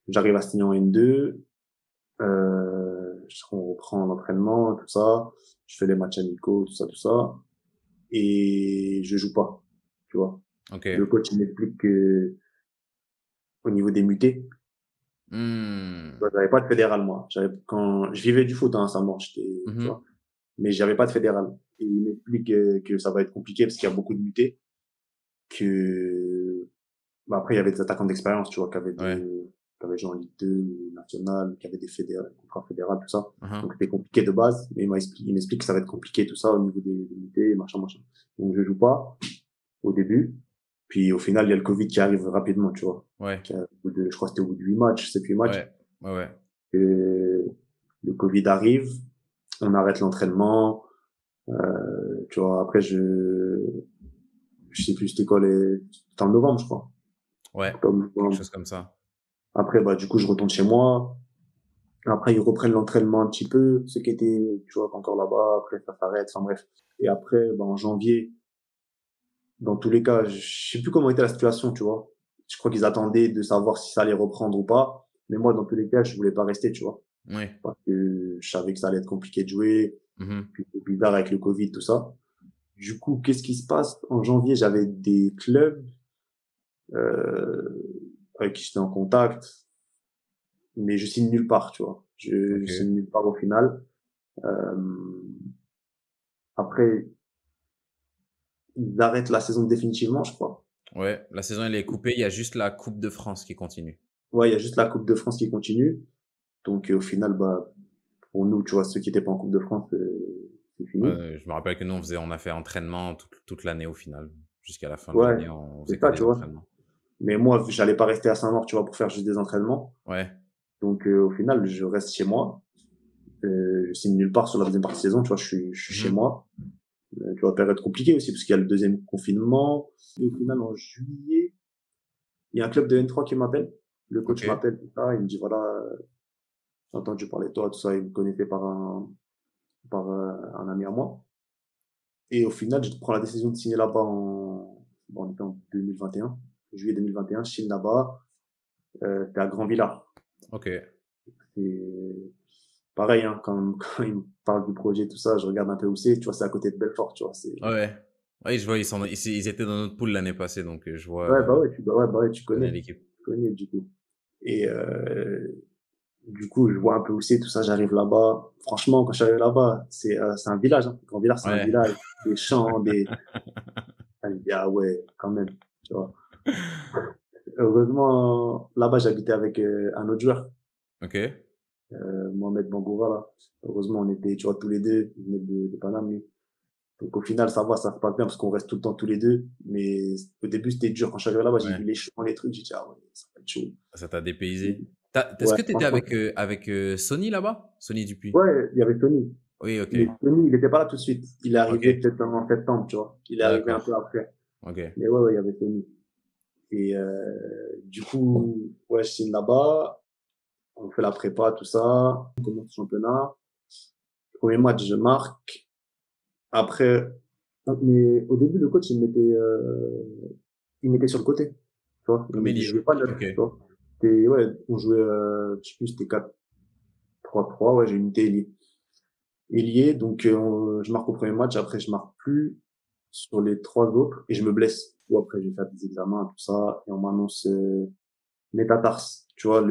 J'arrive à signer en N2. On reprend l'entraînement, tout ça. Je fais les matchs amicaux, tout ça, tout ça. Et je joue pas, tu vois. Ok. Le coach, il m'explique que, au niveau des mutés, Hmm. bah, j'avais pas de fédéral, moi. Quand je vivais du foot, hein, ça marche, tu vois. Mhm. Mais j'avais pas de fédéral. Et il m'explique que ça va être compliqué parce qu'il y a beaucoup de mutés, que, bah, après, il y avait des attaquants d'expérience, tu vois, Ouais. qui avaient genre Ligue 2, national, qui avaient des contrats fédéraux, tout ça. Mhm. Donc, c'était compliqué de base, mais il m'explique que ça va être compliqué, tout ça, au niveau des mutés, machin, machin. Donc, je joue pas au début. Puis, au final, il y a le Covid qui arrive rapidement, tu vois. Ouais. Je crois que c'était au bout de 8 matchs, 7-8 matchs. Ouais. Ouais, ouais. Et le Covid arrive, on arrête l'entraînement. Tu vois, après, je sais plus c'était quoi c'était en novembre, je crois. Ouais. Octobre, Quelque novembre. chose comme ça. Après, bah, du coup, je retourne chez moi. Après, ils reprennent l'entraînement un petit peu, ceux qui étaient, tu vois, encore là-bas. Après, ça s'arrête, enfin bref. Et après, bah, en janvier, dans tous les cas, je sais plus comment était la situation, tu vois. Je crois qu'ils attendaient de savoir si ça allait reprendre ou pas. Mais moi, dans tous les cas, je voulais pas rester, tu vois. Oui. Parce que je savais que ça allait être compliqué de jouer. Mhm. Puis c'est bizarre avec le Covid, tout ça. Du coup, qu'est-ce qui se passe? En janvier, j'avais des clubs, avec qui j'étais en contact, mais je signe nulle part, tu vois. Je Ok. signe nulle part au final. Euh, après, ils arrêtent la saison définitivement, je crois. Ouais. La saison, elle est coupée. Il y a juste la Coupe de France qui continue. Ouais, il y a juste la Coupe de France qui continue. Donc, au final, bah, pour nous, tu vois, ceux qui étaient pas en Coupe de France, c'est fini. Je me rappelle que nous, on a fait entraînement toute l'année au final. Jusqu'à la fin de Ouais, l'année, on faisait c'est que ça, des tu vois. entraînements. Mais moi, j'allais pas rester à Saint-Maur, tu vois, pour faire juste des entraînements. Ouais. Donc, au final, je reste chez moi. Je signe nulle part sur la deuxième partie de saison, tu vois, je suis chez Mhm. moi. Tu vois, période compliquée aussi, parce qu'il y a le deuxième confinement. Et au final, en juillet, il y a un club de N3 qui m'appelle. Le coach Ok. m'appelle, tout ça, il me dit, voilà, j'ai entendu parler de toi, tout ça, il me connaissait par un ami à moi. Et au final, je prends la décision de signer là-bas bon, on était en 2021, juillet 2021, je signe là-bas, c'était à Grand Villard. Ok. Et pareil, hein, quand il me parle du projet, tout ça, je regarde un peu où c'est, tu vois, c'est à côté de Belfort, tu vois, Ouais. Oui, je vois, ils étaient dans notre pool l'année passée, donc je vois, bah ouais, tu je connais connais, l'équipe. du coup. Et du coup, je vois un peu où c'est, tout ça, j'arrive là-bas. Franchement, quand je suis arrivé là-bas, c'est un village, hein. Grand Villard, c'est un Ouais. village, des champs, ah, je dis, ah ouais, quand même, tu vois. Heureusement, là-bas, j'habitais avec un autre joueur, Ok. Mohamed Bangoura, là. Heureusement, on était, tu vois, tous les deux, il venait de Paname, lui. Donc au final, ça va, ça se passe bien parce qu'on reste tout le temps tous les deux. Mais au début, c'était dur. Quand je suis arrivé là-bas, j'ai Ouais. vu les champs, les trucs, j'ai dit, ah ouais, ça va être chaud. Ça t'a Et- dépaysé. Est-ce Ouais, que tu étais franchement. avec Sony là-bas? Sony Dupuis. Ouais, il y avait Tony. Oui, ok. Mais Tony, il était pas là tout de suite. Il est Ok. arrivé peut-être en septembre, tu vois. Il est arrivé un D'accord. peu après. Ok. Mais ouais, il y avait Tony. Et du coup, ouais, je signe là-bas. On fait la prépa, tout ça. On commence le championnat. Premier match, je marque. Après, mais au début, le coach, il mettait sur le côté. Tu vois, Comme je ailier. jouais pas neuf, Ok. tu vois. Ouais, on jouait, je sais plus, c'était 4-3-3, ouais, j'ai une unité ailier, donc je marque au premier match, après je marque plus sur les trois autres et je me blesse. Ou après, je vais faire des examens, tout ça, et on m'annonce métatarse, tu vois,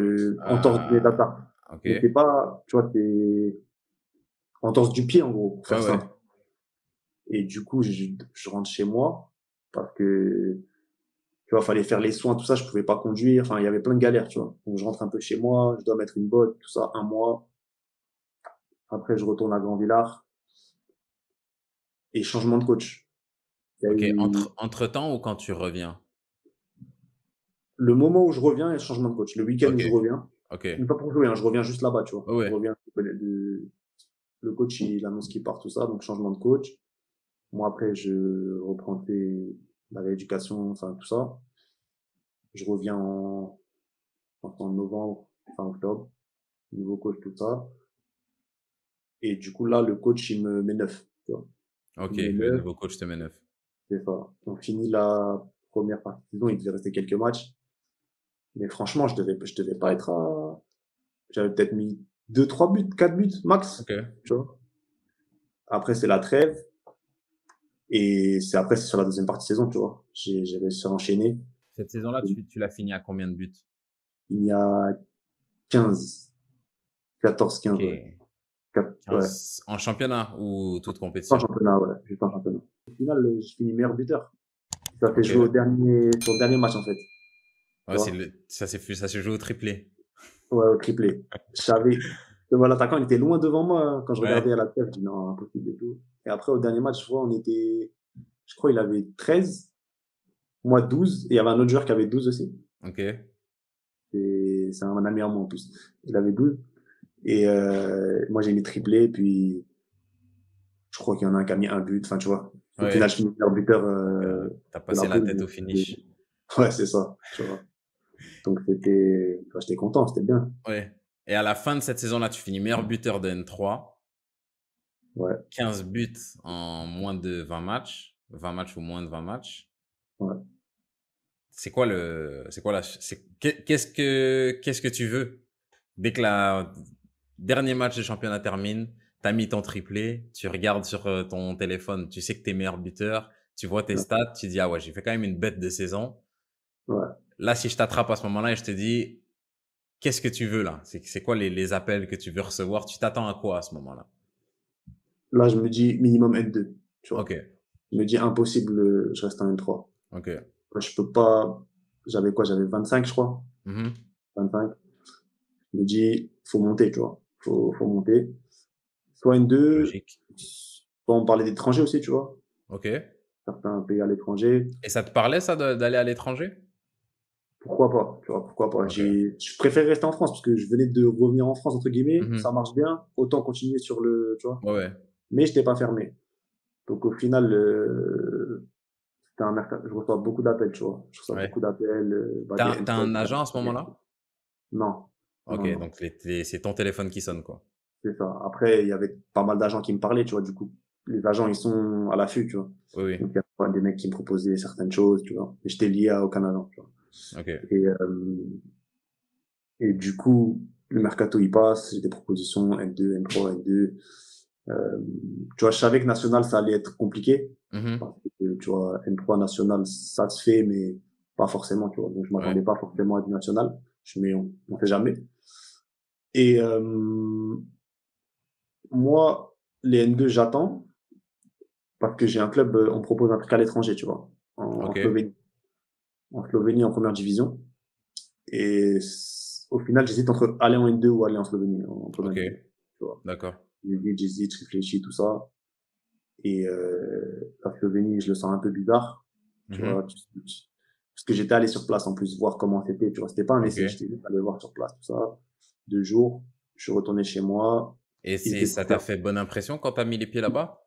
entorse du Ah, métatarse. ok. Mais c'est pas, tu vois, c'est entorse du pied, en gros, pour Ouais, faire ouais. simple. Et du coup, je rentre chez moi parce que tu vois, fallait faire les soins, tout ça, je pouvais pas conduire. Enfin, il y avait plein de galères, tu vois. Donc, je rentre un peu chez moi, je dois mettre une botte, tout ça, un mois. Après, je retourne à Grand Villard et changement de coach. Il y a Ok. eu Entre-temps ou quand tu reviens? le moment où je reviens et changement de coach. Le week-end où Ok. je reviens, Ok. mais pas pour jouer, hein, je reviens juste là-bas, tu vois. Ouais, Je ouais. reviens, le coach, il annonce qu'il part, tout ça, donc changement de coach. Moi, après, je reprends la rééducation, enfin, tout ça. Je reviens en novembre, fin octobre, nouveau coach, tout ça. Et du coup, là, le coach, il me met neuf, tu vois. Ok. Il me met Le neuf, nouveau coach te met 9. c'est ça. On finit la première partie de saison, il devait rester quelques matchs. Mais franchement, je devais pas être à, j'avais peut-être mis 2, 3 buts, 4 buts, max. Ok. Tu vois. Après, c'est la trêve. Et c'est sur la deuxième partie de saison, tu vois. J'ai réussi à enchaîner. Cette saison-là, tu l'as fini à combien de buts? Il y a 15, 14, 15, ouais. Ok. Ouais. 15 en championnat ou toute En compétition? championnat, ouais. Juste en championnat. Au final, je finis meilleur buteur. Ça fait Ok. jouer sur le dernier match, en fait. Tu Ouais, vois. ça se joue au triplé. Ouais, au triplé. Je savais. L'attaquant, il était loin devant moi, hein. Quand je regardais à Ouais. la tête, je dis non, impossible et tout. Et après, au dernier match, je vois, je crois, il avait 13, moi 12, et il y avait un autre joueur qui avait 12 aussi. Ok. C'est un ami à moi en plus. Il avait 12. Et moi, j'ai mis triplé, puis je crois qu'il y en a un qui a mis un but. Enfin, tu vois. Au final, je Ouais. finis meilleur buteur T'as de la passé la poule. tête au finish. Ouais, c'est ça. Tu vois. Donc, j'étais content, c'était bien. Ouais. Et à la fin de cette saison-là, tu finis meilleur buteur de N3. Ouais, 15 buts en moins de 20 matchs. 20 matchs ou moins de 20 matchs. ouais. Qu'est-ce que tu veux? Dès que la dernier match de championnat termine, t'as mis ton triplé, tu regardes sur ton téléphone, tu sais que t'es meilleur buteur, tu vois tes Ouais. stats, tu dis, ah ouais, j'ai fait quand même une bête de saison. Ouais. Là, si je t'attrape à ce moment-là et je te dis, qu'est-ce que tu veux là? C'est quoi les appels que tu veux recevoir? Tu t'attends à quoi à ce moment-là? Là, je me dis minimum N2. Tu Ok, vois. Je me dis impossible, je reste en N3. ok. Je peux pas. J'avais quoi? J'avais 25, je crois. Mhm. 25. Je me dis, faut monter, tu vois. Faut monter. Soit N2, Logique. soit on parlait d'étrangers aussi, tu vois. Ok. Certains pays à l'étranger. Et ça te parlait ça d'aller à l'étranger? Pourquoi pas, tu vois, pourquoi pas. Ok. Je préfère rester en France parce que je venais de revenir en France, entre guillemets. Ça Mhm. marche bien. Autant continuer tu vois. Ouais, ouais. Mais je n'étais pas fermé. Donc, au final, je reçois beaucoup d'appels, tu vois. Je reçois Ouais. beaucoup d'appels, des T'as N3. un agent à ce moment-là? Non, Ok, non, non. donc c'est ton téléphone qui sonne, quoi. C'est ça. Après, il y avait pas mal d'agents qui me parlaient, tu vois. Du coup, les agents, ils sont à l'affût, tu vois. Oui, oui. Donc, il y a des mecs qui me proposaient certaines choses, tu vois. Et j'étais lié à aucun agent, tu vois. Ok. Et du coup, le mercato, il passe. J'ai des propositions N2, N3, N2. Euh, tu vois, je savais que national, ça allait être compliqué. Mhm. Parce que, tu vois, N3 national, ça se fait, mais pas forcément, tu vois. Donc, je Ouais. m'attendais pas forcément à du national. Mais on fait jamais. Et moi, les N2, j'attends parce que j'ai un club, on me propose un truc à l'étranger, tu vois, Ok. en Slovénie. En Slovénie, en première division. Et au final, j'hésite entre aller en N2 ou aller en Slovénie, en première Ok. division. Tu vois. D'accord. J'hésite, je réfléchis, tout ça. Et la Slovénie, je le sens un peu bizarre. Tu Mhm. vois, parce que j'étais allé sur place en plus, voir comment c'était. Tu vois, c'était pas un essai, Ok. j'étais juste allé voir sur place, tout ça. 2 jours, je suis retourné chez moi. Et Ils étaient ça trop t'a bien. fait bonne impression quand t'as mis les pieds là-bas?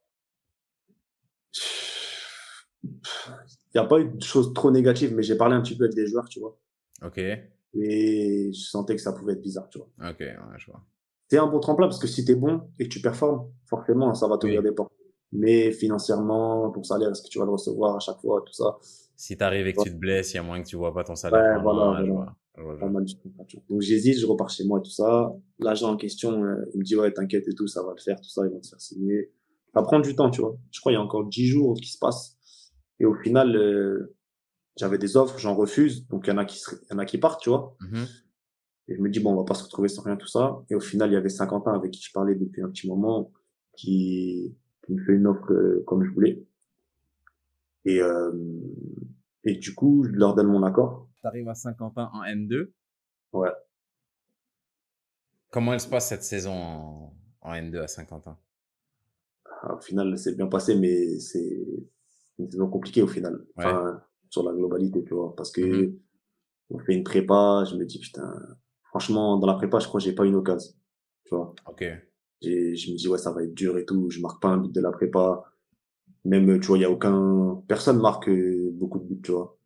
Il n'y a pas eu de choses trop négatives, mais j'ai parlé un petit peu avec des joueurs, tu vois. Ok. Et je sentais que ça pouvait être bizarre, tu vois. Ok, ouais, je vois. C'est un bon tremplin parce que si tu es bon et que tu performes, forcément, ça va t'ouvrir Oui. des portes. Mais financièrement, ton salaire, est-ce que tu vas le recevoir à chaque fois, tout ça? Si t'arrives et que tu te blesses, il y a moyen que tu vois pas ton salaire Ouais, pendant, voilà, ouais, je voilà. vois. Je vois, je Pas vois. mal du tout. Donc j'hésite, je repars chez moi et tout ça. L'agent en question, il me dit, ouais, t'inquiète et tout, ça va le faire, tout ça, ils vont te faire signer. Ça prend du temps, tu vois. Je crois qu'il y a encore 10 jours qui se passent. Et au final, j'avais des offres, j'en refuse. Donc il y en a qui partent, tu vois. Mhm. Et je me dis, bon, on va pas se retrouver sans rien, tout ça. Et au final, il y avait Saint-Quentin avec qui je parlais depuis un petit moment, qui me fait une offre comme je voulais. Et, euh, et du coup, je leur donne mon accord. T'arrives à Saint-Quentin en N2. Ouais. Comment elle se passe cette saison en N2 à Saint-Quentin? Au final, c'est bien passé, mais c'est une saison compliquée au final. Ouais. Enfin, sur la globalité, tu vois. Parce Mhm. que on fait une prépa, je me dis, putain, franchement, dans la prépa, je crois que j'ai pas une occasion. Tu vois. Ok. Je me dis, ouais, ça va être dur et tout. Je marque pas un but de la prépa. Même, tu vois, il y a personne marque beaucoup de buts, tu vois.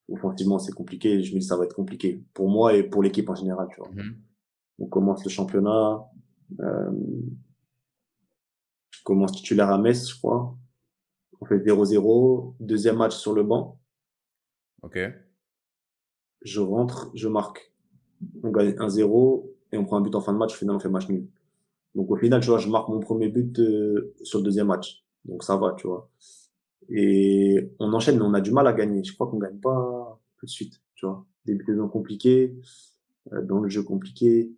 Offensivement, c'est compliqué. Je me dis, ça va être compliqué pour moi et pour l'équipe en général, tu vois. Mhm. On commence le championnat. Euh, je commence titulaire à Metz, je crois. On fait 0-0. Deuxième match sur le banc. Ok. Je rentre, je marque. On gagne 1-0 et on prend un but en fin de match. Au final, on fait match nul. Donc, au final, tu vois, je marque mon premier but sur le deuxième match. Donc, ça va, tu vois. Et on enchaîne, mais on a du mal à gagner. Je crois qu'on gagne pas tout de suite, tu vois. Début de saison compliqué, dans le jeu compliqué.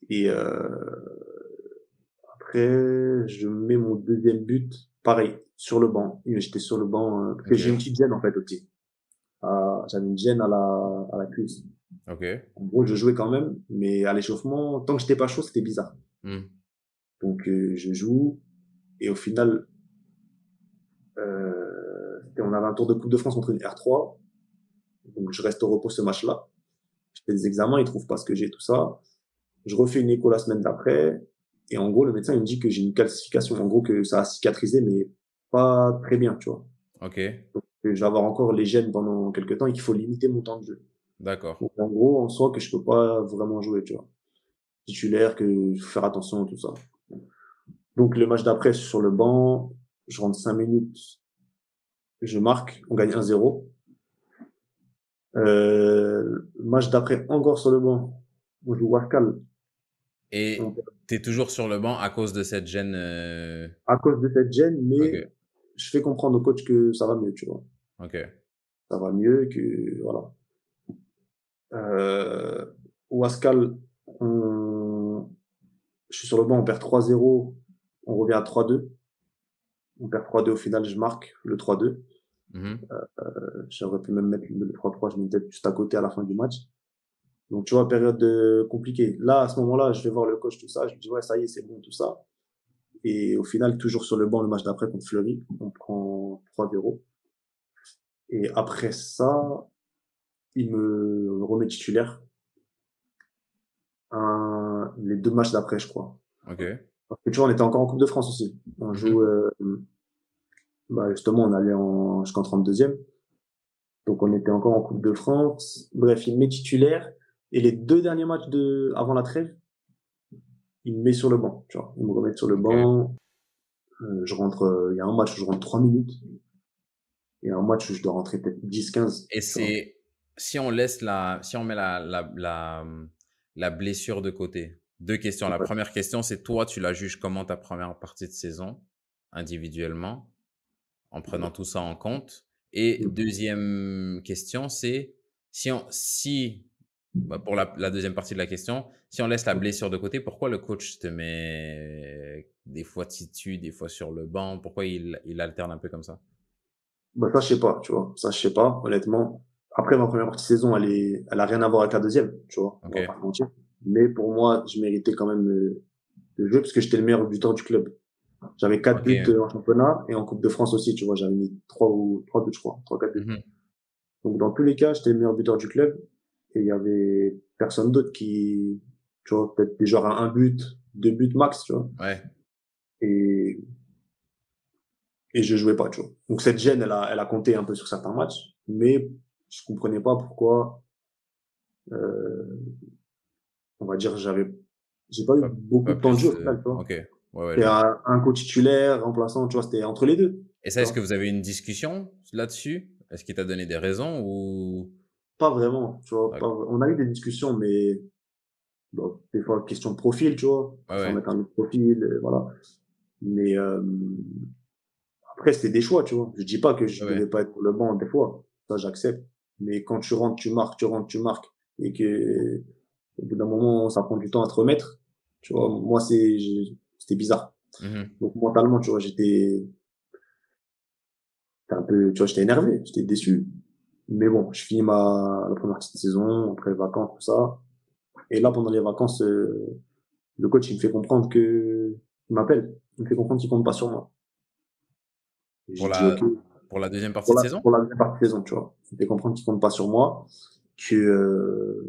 Et après, je mets mon deuxième but, pareil, sur le banc. Et j'étais sur le banc, parce que j'ai une Ok. petite gêne, en fait, au pied. J'avais une gêne à la cuisse. Ok. En gros, je jouais quand même, mais à l'échauffement, tant que j'étais pas chaud, c'était bizarre. Mhm. Donc, je joue, et au final, on avait un tour de Coupe de France contre une R3. Donc, je reste au repos ce match-là. Je fais des examens, ils trouvent pas ce que j'ai, tout ça. Je refais une écho la semaine d'après. Et en gros, le médecin, il me dit que j'ai une calcification. En gros, que ça a cicatrisé, mais pas très bien, tu vois. Ok. Donc, que je vais avoir encore les gènes pendant quelques temps et qu'il faut limiter mon temps de jeu. D'accord. Donc, en gros, en soi, que je peux pas vraiment jouer, tu vois. Titulaire, que il faut faire attention, tout ça. Donc, le match d'après, je suis sur le banc. Je rentre 5 minutes. Je marque. On gagne 1-0. Match d'après, encore sur le banc. On joue Wascal. On Et t'es toujours sur le banc à cause de cette gêne. à cause de cette gêne, Ok. mais je fais comprendre au coach que ça va mieux, tu vois. Ok. Ça va mieux, que voilà. Euh, Wascal, je suis sur le banc, on perd 3-0, on revient à 3-2. On perd 3-2 au final, je marque le 3-2. Mhm. J'aurais pu même mettre le 3-3, je mets peut-être juste à côté à la fin du match. Donc tu vois, période compliquée. Là, à ce moment-là, je vais voir le coach, tout ça. Je me dis, ouais, ça y est, c'est bon, tout ça. Et au final, toujours sur le banc, le match d'après contre Fleury, on prend 3-0. Et après ça, il me remet titulaire les 2 matchs d'après, je crois. Ok. Parce que tu vois, on était encore en Coupe de France aussi. On joue, Mhm. Bah, justement, on allait jusqu'en 32e. Donc, on était encore en Coupe de France. Bref, il me met titulaire. Et les 2 derniers matchs avant la trêve, il me met sur le banc, tu vois. Il me remet sur le Ok. banc. Il y a un match où je rentre 3 minutes. Et un match où je dois rentrer peut-être 10-15, Et tu vois. c'est, si on si on met la blessure de côté. Deux questions. La Ouais. première question, c'est toi, tu la juges comment ta première partie de saison, individuellement, en prenant tout ça en compte. Et deuxième question, c'est si bah, pour la deuxième partie de la question, si on laisse la blessure de côté, pourquoi le coach te met des fois titu, des fois sur le banc? Pourquoi il alterne un peu comme ça? Bah, ça, je sais pas, tu vois. Ça, je sais pas, honnêtement. Après, ma première partie de saison, elle a rien à voir avec la deuxième, tu vois. On Ok. va pas se mentir. Mais pour moi, je méritais quand même de jouer parce que j'étais le meilleur buteur du club. J'avais 4 buts Ok. en championnat et en Coupe de France aussi, tu vois. J'avais mis 3 buts, je crois. 3, 4 buts. Mhm. Donc, dans tous les cas, j'étais le meilleur buteur du club et il y avait personne d'autre tu vois, peut-être des joueurs à 1 but, 2 buts max, tu vois. Ouais. Et, et je jouais pas, tu vois. Donc, cette gêne, elle a compté un peu sur certains matchs, mais je comprenais pas pourquoi, euh, on va dire, j'ai pas eu Pas, beaucoup pas de temps de jeu plus. au final, tu vois. Ok. Ouais, ouais, C'était je vois. un coach titulaire, remplaçant, tu vois, c'était entre les deux, Et ça, tu est-ce que vois. vous avez eu une discussion là-dessus? Est-ce qu'il t'a donné des raisons ou... Pas vraiment, tu vois. D'accord. On a eu des discussions, mais bon, des fois, question de profil, tu vois. Ouais, Préfère ouais. mettre un autre profil, voilà. Mais après, c'était des choix, tu vois. Je dis pas que Ouais, je devais ouais. pas être pour le banc des fois, ça j'accepte. Mais quand tu rentres, tu marques, tu rentres, tu marques, et que au bout d'un moment, ça prend du temps à te remettre, tu vois. Moi, c'était bizarre. Mhm. Donc mentalement, tu vois, j'étais un peu, tu vois, j'étais énervé, j'étais déçu. Mais bon, je finis la première petite saison, après les vacances, tout ça. Et là, pendant les vacances, le coach, il me fait comprendre il m'appelle. Il me fait comprendre qu'il compte pas sur moi. Et Pour j'ai dit, OK, pour la deuxième partie de saison? pour la deuxième partie de saison, tu vois. Il me fait comprendre qu'il compte pas sur moi, que,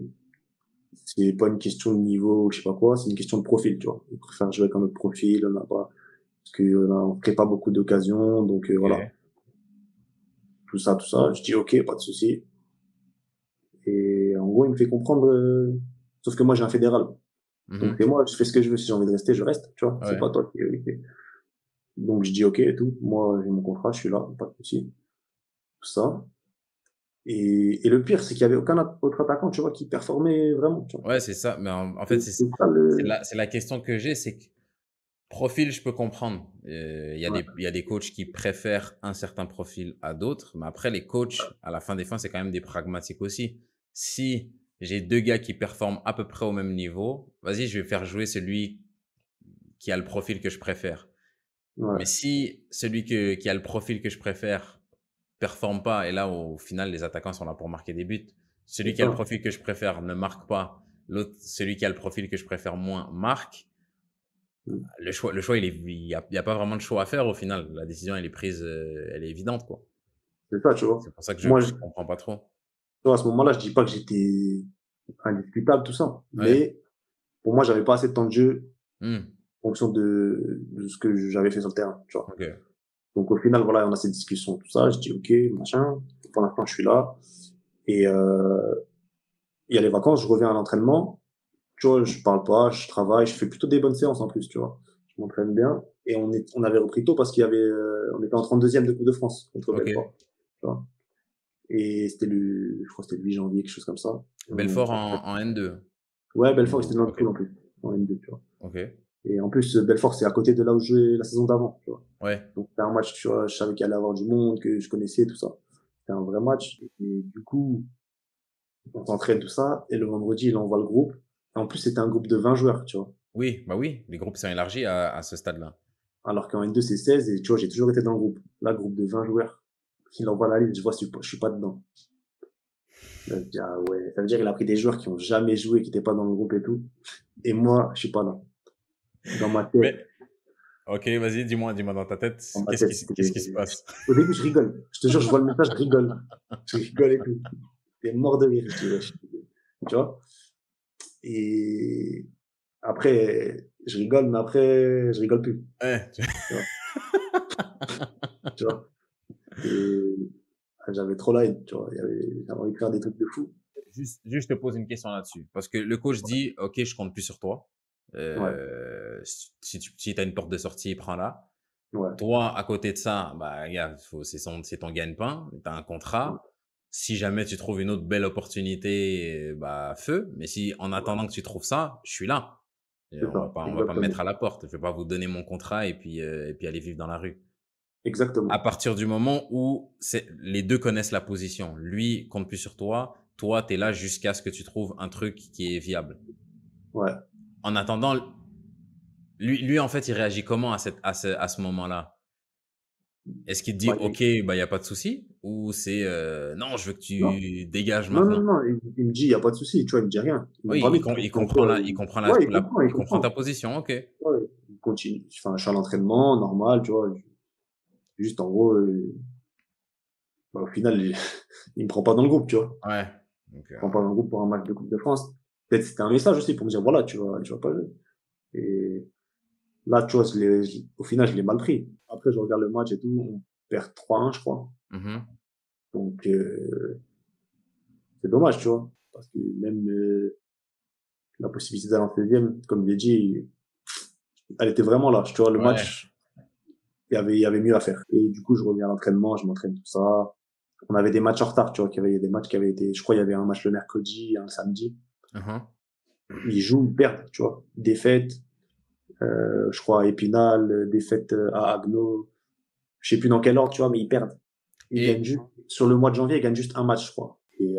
c'est pas une question de niveau, je sais pas quoi, c'est une question de profil, tu vois. Il préfère jouer avec un autre profil, on n'a pas, parce que, on crée pas beaucoup d'occasions, donc, Ok. voilà. Tout ça, tout ça. Je dis, OK, pas de souci. Et en gros, il me fait comprendre, sauf que moi, j'ai un fédéral. Donc, Mhm. c'est moi, je fais ce que je veux. Si j'ai envie de rester, je reste, tu vois. C'est Ouais. pas toi qui. Donc, je dis OK et tout. Moi, j'ai mon contrat, je suis là, pas de souci. Tout ça. Et le pire, c'est qu'il y avait aucun autre attaquant, tu vois, qui performait vraiment, tu vois. Ouais, c'est ça. Mais en fait, C'est ça le, c'est la question que j'ai, c'est que profil, je peux comprendre. ouais, Il y a des coachs qui préfèrent un certain profil à d'autres, mais après, les coachs, à la fin des fins, c'est quand même des pragmatiques aussi. Si j'ai deux gars qui performent à peu près au même niveau, vas-y, je vais faire jouer celui qui a le profil que je préfère. ouais, Mais si qui a le profil que je préfère performe pas, et là, au final, les attaquants sont là pour marquer des buts. Celui c'est qui a le ça. profil que je préfère ne marque pas. Celui qui a le profil que je préfère moins marque. Le choix, il y a pas vraiment de choix à faire au final. La décision, elle est prise, elle est évidente, quoi. C'est ça, tu vois. C'est pour ça que Moi, je comprends pas trop. tu vois, à ce moment-là, je dis pas que j'étais indiscutable, tout ça. Ouais. Mais, pour moi, j'avais pas assez de temps de jeu Hmm. en fonction de ce que j'avais fait sur le terrain, tu vois. Ok. Donc, au final, voilà, on a cette discussion, tout ça. Je dis, OK, machin. Pour l'instant, je suis là. Et, il y a les vacances, je reviens à l'entraînement. Tu vois, je parle pas, je travaille, je fais plutôt des bonnes séances en plus, tu vois. Je m'entraîne bien. Et on avait repris tôt parce on était en 32e de Coupe de France contre Ok. Belfort, tu vois. Et je crois que c'était le 8 janvier, quelque chose comme ça. Et Belfort en N2. ouais, Belfort, c'était Ou... dans le Ok. pool en plus, en N2, tu vois. Ok. Et en plus, Belfort, c'est à côté de là où je jouais la saison d'avant, tu vois. Ouais. Donc, c'était un match, tu vois, je savais qu'il allait y avoir du monde, que je connaissais, tout ça. C'était un vrai match. Et du coup, on s'entraîne, tout ça. Et le vendredi, il envoie le groupe. Et en plus, c'était un groupe de 20 joueurs, tu vois. Oui, bah oui. Les groupes sont élargis à ce stade-là. Alors qu'en N2, c'est 16 et tu vois, j'ai toujours été dans le groupe. Là, groupe de 20 joueurs. Il envoie la liste, je vois, je suis pas dedans. Là, je dis, ah ouais, ça veut dire qu'il a pris des joueurs qui ont jamais joué, qui étaient pas dans le groupe et tout. Et moi, je suis pas là. Dans ma tête, Mais, ok, vas-y, dis-moi dans ta tête, dans ma tête, c'était, qu'est-ce qui se passe? au début, je rigole. Je te jure, je vois le message, je rigole. Je rigole et tout. T'es mort de rire. Je dis, wesh. Tu vois? Et après, je rigole, mais après, je rigole plus. Ouais. Tu vois? Tu vois? Et j'avais trop la haine, tu vois. J'avais envie de faire des trucs de fou. Juste te pose une question là-dessus. Parce que le coach dit, OK, je compte plus sur toi. Ouais, Si t'as une porte de sortie, prends-la. ouais, Toi, à côté de ça, bah, regarde, c'est ton gagne-pain. T'as un ouais, contrat. Si jamais tu trouves une autre belle opportunité, bah, feu. Mais si, en ouais. attendant que tu trouves ça, je suis là. Et C'est ça, on va pas me exactement. mettre à la porte. Je vais pas vous donner mon contrat et puis aller vivre dans la rue. À Exactement. partir du moment où les deux connaissent la position, lui compte plus sur toi, toi, tu es là jusqu'à ce que tu trouves un truc qui est viable. Ouais. En attendant, lui en fait, il réagit comment à ce moment-là? Est-ce qu'il te dit, Bah, OK, bah, il n'y a pas de souci? Ou c'est, non, je veux que non, tu dégages non, non, maintenant? non, il me dit, il y a pas de souci, tu vois, il me dit rien. Il m'a Oui, pas mis de pression, tu vois, ouais, il il comprend ta comprend. position, OK. Ouais, il continue. Enfin, je suis à l'entraînement, normal, tu vois. Juste, en gros, bah, au final, il me prend pas dans le groupe, tu vois. Ouais. Donc, Il me prend pas dans le groupe pour un match de Coupe de France. Peut-être c'était un message aussi pour me dire, voilà, tu vas pas jouer. Et là, tu vois, au final, je l'ai mal pris. Après, je regarde le match et tout, on perd 3-1, je crois. mhm. Donc, c'est dommage, tu vois. Parce que même la possibilité d'aller en 16e, comme je l'ai dit, elle était vraiment là. Tu vois, le Ouais, match, il y avait mieux à faire. Et du coup, je reviens à l'entraînement, je m'entraîne tout ça. On avait des matchs en retard, tu vois, il y avait des matchs qui avaient été, je crois, il y avait un match le mercredi, un samedi. mhm. Ils jouent, ils perdent, tu vois. Défaite, je crois, à Épinal, défaite à Agno. Je sais plus dans quel ordre, tu vois, mais ils perdent. Ils gagnent Et, juste, sur le mois de janvier, ils gagnent juste un match, je crois. Et,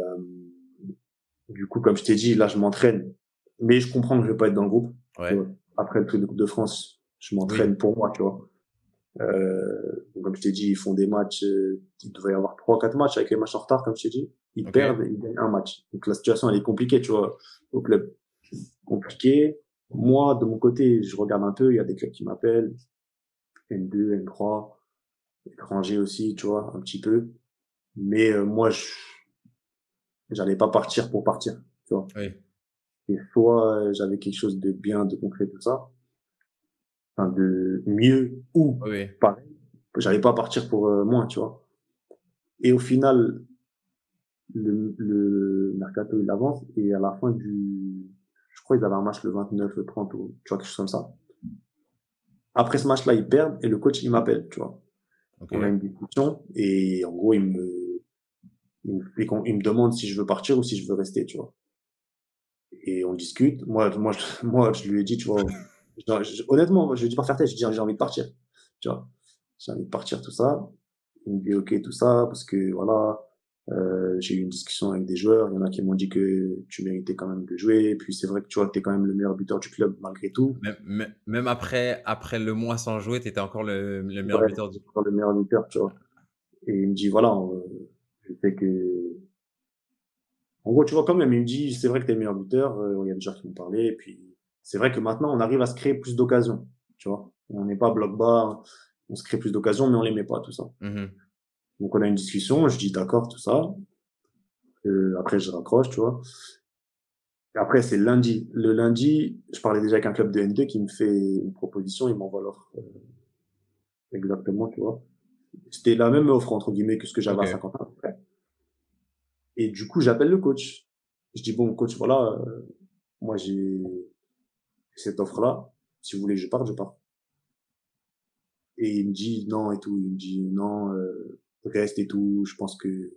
du coup, comme je t'ai dit, là, je m'entraîne. Mais je comprends que je vais pas être dans le groupe. Tu ouais, vois. Après le truc de Coupe de France, je oui, m'entraîne pour moi, tu vois. Comme je t'ai dit, ils font des matchs, il devrait y avoir 3 ou 4 matchs avec les matchs en retard, comme je t'ai dit. Ils OK. perdent et ils gagnent un match. Donc la situation, elle est compliquée, tu vois, au club. Compliquée. Moi, de mon côté, je regarde un peu, il y a des clubs qui m'appellent, N2, N3, étrangers aussi, tu vois, un petit peu. Mais moi, j'allais pas partir pour partir, tu vois. Oui, Et soit j'avais quelque chose de bien, de concret, tout ça, enfin de mieux, ou oui, oui. pareil, j'allais pas partir pour moins, tu vois. Et au final, le mercato il avance et à la fin je crois qu'ils avaient un match le 29, le 30 ou tu vois quelque chose comme ça. Après ce match-là, ils perdent et le coach il m'appelle, tu vois. On a OK. une discussion et en gros il me demande si je veux partir ou si je veux rester, tu vois. Et on discute. Moi, je lui ai dit, tu vois, honnêtement, je lui ai dit pas faire tête, je lui ai dit j'ai envie de partir, tu vois. J'ai envie de partir, tout ça. Il me dit ok, tout ça, parce que voilà, j'ai eu une discussion avec des joueurs, il y en a qui m'ont dit que tu méritais quand même de jouer, et puis c'est vrai que tu vois, t'es quand même le meilleur buteur du club malgré tout. Même après le mois sans jouer, tu étais encore le meilleur Ouais, buteur c'est encore le meilleur buteur, tu vois. Et il me dit voilà, je sais que, en gros, tu vois, quand même, il me dit c'est vrai que t'es le meilleur buteur, il y a des joueurs qui m'ont parlé, et puis c'est vrai que maintenant on arrive à se créer plus d'occasions, tu vois. On n'est pas bloc bas, on se crée plus d'occasions, mais on les met pas, tout ça. Mhm. Donc on a une discussion, je dis d'accord, tout ça. Après je raccroche, tu vois. Et après, c'est lundi. Le lundi, je parlais déjà avec un club de N2 qui me fait une proposition, il m'envoie l'offre exactement, tu vois. C'était la même offre, entre guillemets, que ce que j'avais à OK. 50 ans à peu près. Et du coup, j'appelle le coach. Je dis, bon, coach, voilà, moi j'ai cette offre-là. Si vous voulez que je parte, je pars. Et il me dit non et tout. Il me dit non, reste et tout. Je pense que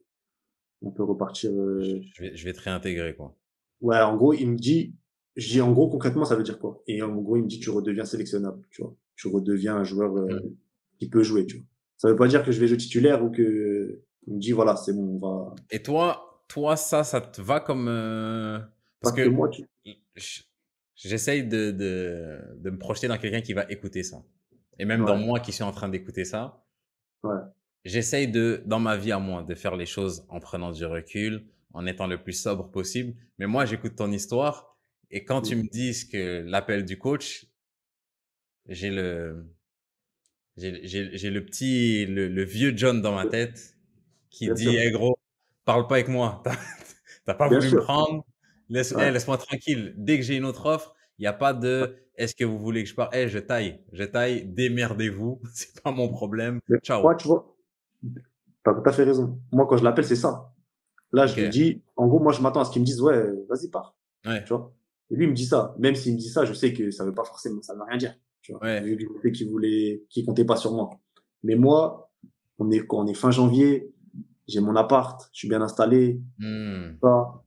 on peut repartir. Je vais te réintégrer, quoi. Ouais, en gros, il me dit, je dis en gros concrètement ça veut dire quoi? Et en gros, il me dit tu redeviens sélectionnable, tu vois. Tu redeviens un joueur Mhm. qui peut jouer, tu vois. Ça veut pas dire que je vais jouer titulaire ou que il me dit voilà, c'est bon, on va. Et toi, ça te va comme, parce Parce que que moi, j- j'essaye de me projeter dans quelqu'un qui va écouter ça. Et même dans ouais, moi qui suis en train d'écouter ça, ouais, j'essaye dans ma vie à moi, de faire les choses en prenant du recul, en étant le plus sobre possible. Mais moi, j'écoute ton histoire et quand tu mm, me dis que l'appel du coach, j'ai le, j'ai le vieux John dans ma tête qui bien dit, sûr, hey gros, parle pas avec moi. T'as pas bien voulu me sûr, prendre. ouais. Laisse-moi tranquille. Dès que j'ai une autre offre, il n'y a pas de, est-ce que vous voulez que je parte? Eh, je taille, démerdez-vous. C'est pas mon problème. Mais Ciao. moi, tu vois, T'as tout à fait raison. Moi, quand je l'appelle, c'est ça. Là, je lui Ok. dis, en gros, moi, je m'attends à ce qu'il me dise, ouais, vas-y, pars. Ouais. Tu vois. Et lui, il me dit ça. Même s'il me dit ça, je sais que ça veut pas forcément, ça veut rien dire. Tu vois. Ouais. Vu que je sais qu'il comptait pas sur moi. Mais moi, quand on est fin janvier, j'ai mon appart, je suis bien installé, Hmm. ça.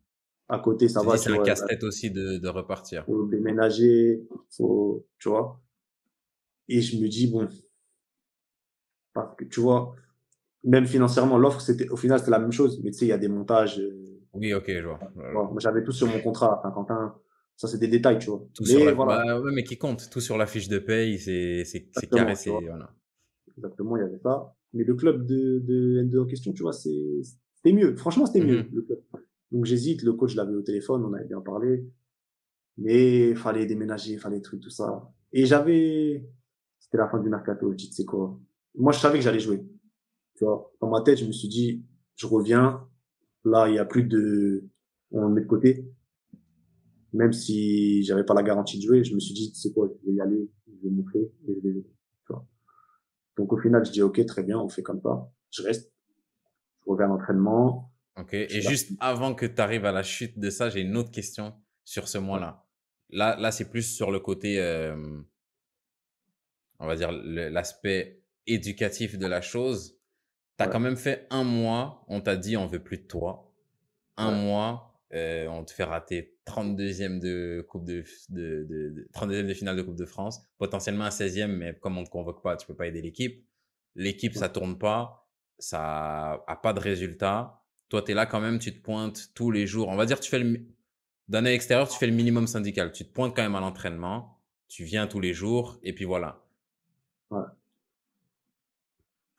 À côté, ça Tu va, dis, tu c'est un vois. casse-tête aussi de repartir. Faut déménager, tu vois. Et je me dis, bon, parce que, tu vois, même financièrement, l'offre, au final, c'était la même chose. Mais tu sais, il y a des montages, Oui, ok, je vois. voilà. Moi, j'avais tout sur mon contrat à Saint-Quentin. Ça, c'est des détails, tu vois. Tout sur Mais la, voilà, bah ouais, mais qui compte, tout sur la fiche de paye, c'est carré, exactement, tu vois. c'est, voilà. Exactement, il y avait ça. Mais le club de N2 en question, tu vois, c'était mieux. Franchement, c'était mieux, Mhm. le club. Donc, j'hésite. Le coach, je l'avais au téléphone, on avait bien parlé. Mais fallait déménager, fallait trucs, tout ça. Et c'était la fin du mercato, je dis, tu sais quoi. Moi, je savais que j'allais jouer. Tu vois, dans ma tête, je me suis dit, je reviens. Là, il y a plus de, on le met de côté. Même si j'avais pas la garantie de jouer, je me suis dit, c'est quoi, je vais y aller, je vais montrer et je vais jouer. Tu vois. Donc, au final, je dis, OK, très bien, on fait comme ça. Je reste, je reviens à l'entraînement. Ok. Je Et fais la... juste avant que tu arrives à la chute de ça, j'ai une autre question sur ce mois-là. Là, c'est plus sur le côté, on va dire, l'aspect éducatif de la chose. Tu as Ouais, quand même fait un mois, on t'a dit on veut plus de toi. Un ouais, mois, on te fait rater 32e de coupe 32e de finale de Coupe de France, potentiellement un 16e, mais comme on ne te convoque pas, tu peux pas aider l'équipe. L'équipe, ouais, ça tourne pas, ça a pas de résultat. Toi, tu es là quand même, tu te pointes tous les jours. On va dire, d'un œil extérieur, tu fais le minimum syndical. Tu te pointes quand même à l'entraînement, tu viens tous les jours, et puis voilà. ouais.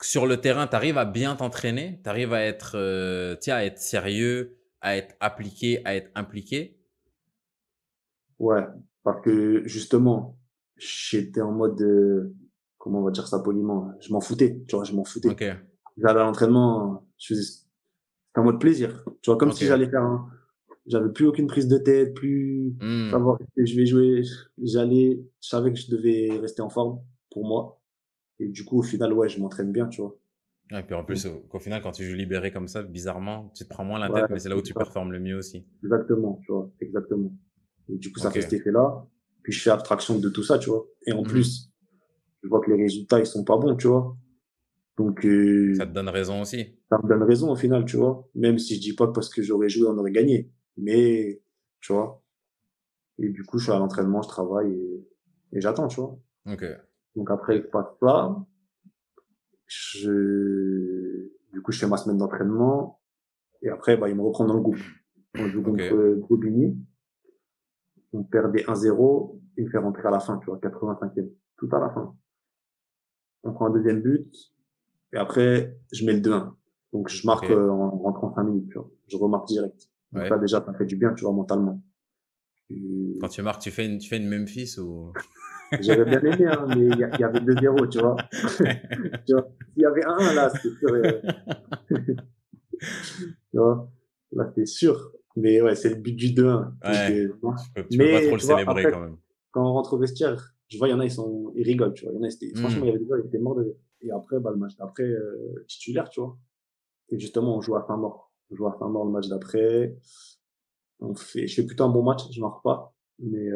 Sur le terrain, tu arrives à bien t'entraîner, tu arrives à être, tiens, à être sérieux, à être appliqué, à être impliqué. Ouais, parce que justement, j'étais en mode, comment on va dire ça poliment, je m'en foutais, tu vois, je m'en foutais. Ok, J'allais à l'entraînement, c'était en mode plaisir, tu vois, comme ok. si j'avais plus aucune prise de tête, plus Hmm. savoir que je vais jouer, je savais que je devais rester en forme pour moi. Et du coup, au final, ouais, je m'entraîne bien, tu vois. Et puis en Donc, plus, qu'au final, quand tu joues libéré comme ça, bizarrement, tu te prends moins la ouais, tête, mais c'est là où c'est tu ça, performes le mieux aussi. exactement, tu vois, exactement. Et du coup, ça Ok. fait cet effet-là. Puis je fais abstraction de tout ça, tu vois. Et en Mhm. plus, je vois que les résultats, ils sont pas bons, tu vois. Donc, Ça te donne raison aussi. ça me donne raison au final, tu vois. Même si je dis pas que parce que j'aurais joué, on aurait gagné. Mais, tu vois. Et du coup, je suis à l'entraînement, je travaille et j'attends, tu vois. Ok. Donc après, il Et- se passe ça. Du coup, je fais ma semaine d'entraînement. Et après, bah, il me reprend dans le groupe. On joue Ok. contre Bobigny. On perdait 1-0. Il me fait rentrer à la fin, tu vois, 85e. Tout à la fin. On prend un deuxième but. Et après, je mets le 2-1. Donc, je Ok. marque en rentrant 5 minutes, tu vois. Je remarque direct. Donc ça, Ouais. déjà, ça fait du bien, tu vois, mentalement. Quand Et tu marques, tu fais une Memphis ou... j'aurais bien aimé, hein, mais il y avait 2-0, tu vois. Tu vois. S'il y avait 1-1, là, c'était sûr, tu vois. Là, c'était sûr. Mais ouais, c'est le but du 2-1. Donc, Ouais. Tu peux pas trop mais le tu vois, célébrer après, quand même. quand on rentre au vestiaire, je vois, il y en a, ils rigolent, tu vois. Il y en a, franchement, il y Hmm. avait des gens, ils étaient morts de rire. Et après, bah, le match d'après, titulaire, tu vois. Et justement, on joue à Saint-Maur. On joue à Saint-Maur le match d'après. Je fais plutôt un bon match, je marque pas. Mais,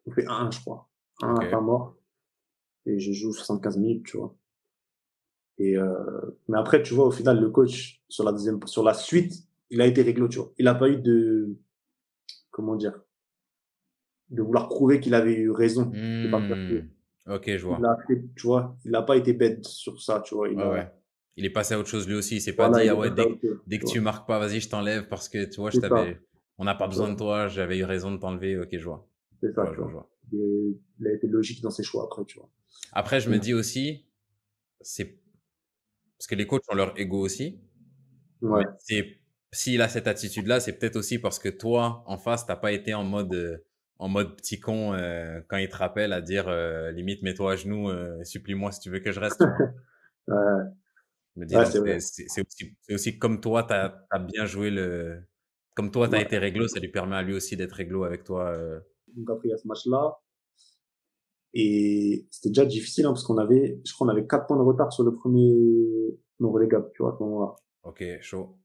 on fait 1-1, je crois. 1 Ok. à Saint-Maur. Et je joue 75 minutes, tu vois. Et, mais après, tu vois, au final, le coach, sur la suite, il a été réglo, tu vois. Il a pas eu comment dire, de vouloir prouver qu'il avait eu raison de pas me faire jouer. Hmm. Ok, je Il vois. a fait, tu vois, il a pas été bête sur ça, tu vois. Ouais, ouais. Il est passé à autre chose lui aussi. Il s'est pas Voilà, dit, il ah est ouais, passé à autre chose, dès tu que tu vois. marques pas, vas-y, je t'enlève parce que, tu vois, C'est ça, on n'a pas tu besoin de vois. toi, j'avais eu raison de t'enlever. Ok, je vois. C'est Je ça, vois, je tu vois, je vois. vois. Il a été logique dans ses choix après, tu vois. Après, je me Donc, dis aussi, c'est parce que les coachs ont leur ego aussi, mais ouais. s'il a cette attitude-là, c'est peut-être aussi parce que toi, en face, t'as pas été en mode petit con quand il te rappelle à dire limite mets-toi à genoux, supplie-moi si tu veux que je reste, tu vois. Ouais, Je me dis ouais, donc c'est vrai. c'est aussi comme toi, t'as bien joué comme toi, t'as Ouais. été réglo, ça lui permet à lui aussi d'être réglo avec toi. Donc après, il y a ce match-là. Et c'était déjà difficile, hein, parce je crois qu'on avait 4 points de retard sur le premier non relégable, tu vois, à ce moment-là. Ok, chaud.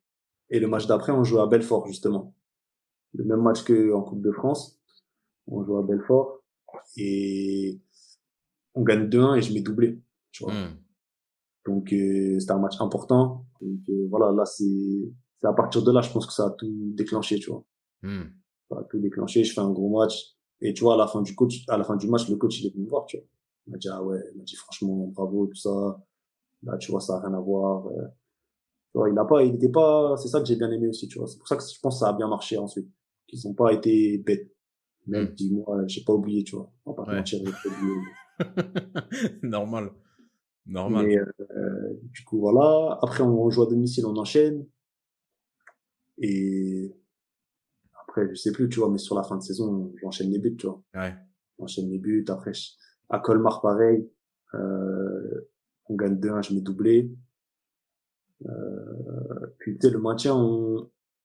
Et le match d'après, on jouait à Belfort, justement. Le même match qu'en Coupe de France. On joue à Belfort. Et on gagne 2-1 et je mets doublé, tu vois. Hmm. Donc, c'était un match important. Donc, voilà, là, c'est à partir de là, je pense que ça a tout déclenché, tu vois. Hmm. Ça a tout déclenché. Je fais un gros match. Et tu vois, à la fin du match, le coach, il est venu me voir, tu vois. Il m'a dit, ah ouais, il m'a dit, franchement, bravo, tout ça. Là, tu vois, ça a rien à voir. Tu vois, il était pas, c'est ça que j'ai bien aimé aussi, tu vois. C'est pour ça que je pense que ça a bien marché ensuite. Qu'ils ont pas été bêtes. Même, Hmm. dis-moi, j'ai pas oublié, tu vois. On va pas te Ouais. mentir, j'ai pas oublié. Normal. Mais, Normal. du coup, voilà. Après, on joue à domicile, on enchaîne. Et après, je sais plus, tu vois, mais sur la fin de saison, j'enchaîne les buts, tu vois. Ouais. J'enchaîne les buts. Après, à Colmar, pareil. On gagne 2-1, je mets doublé. Puis, tu sais, le maintien,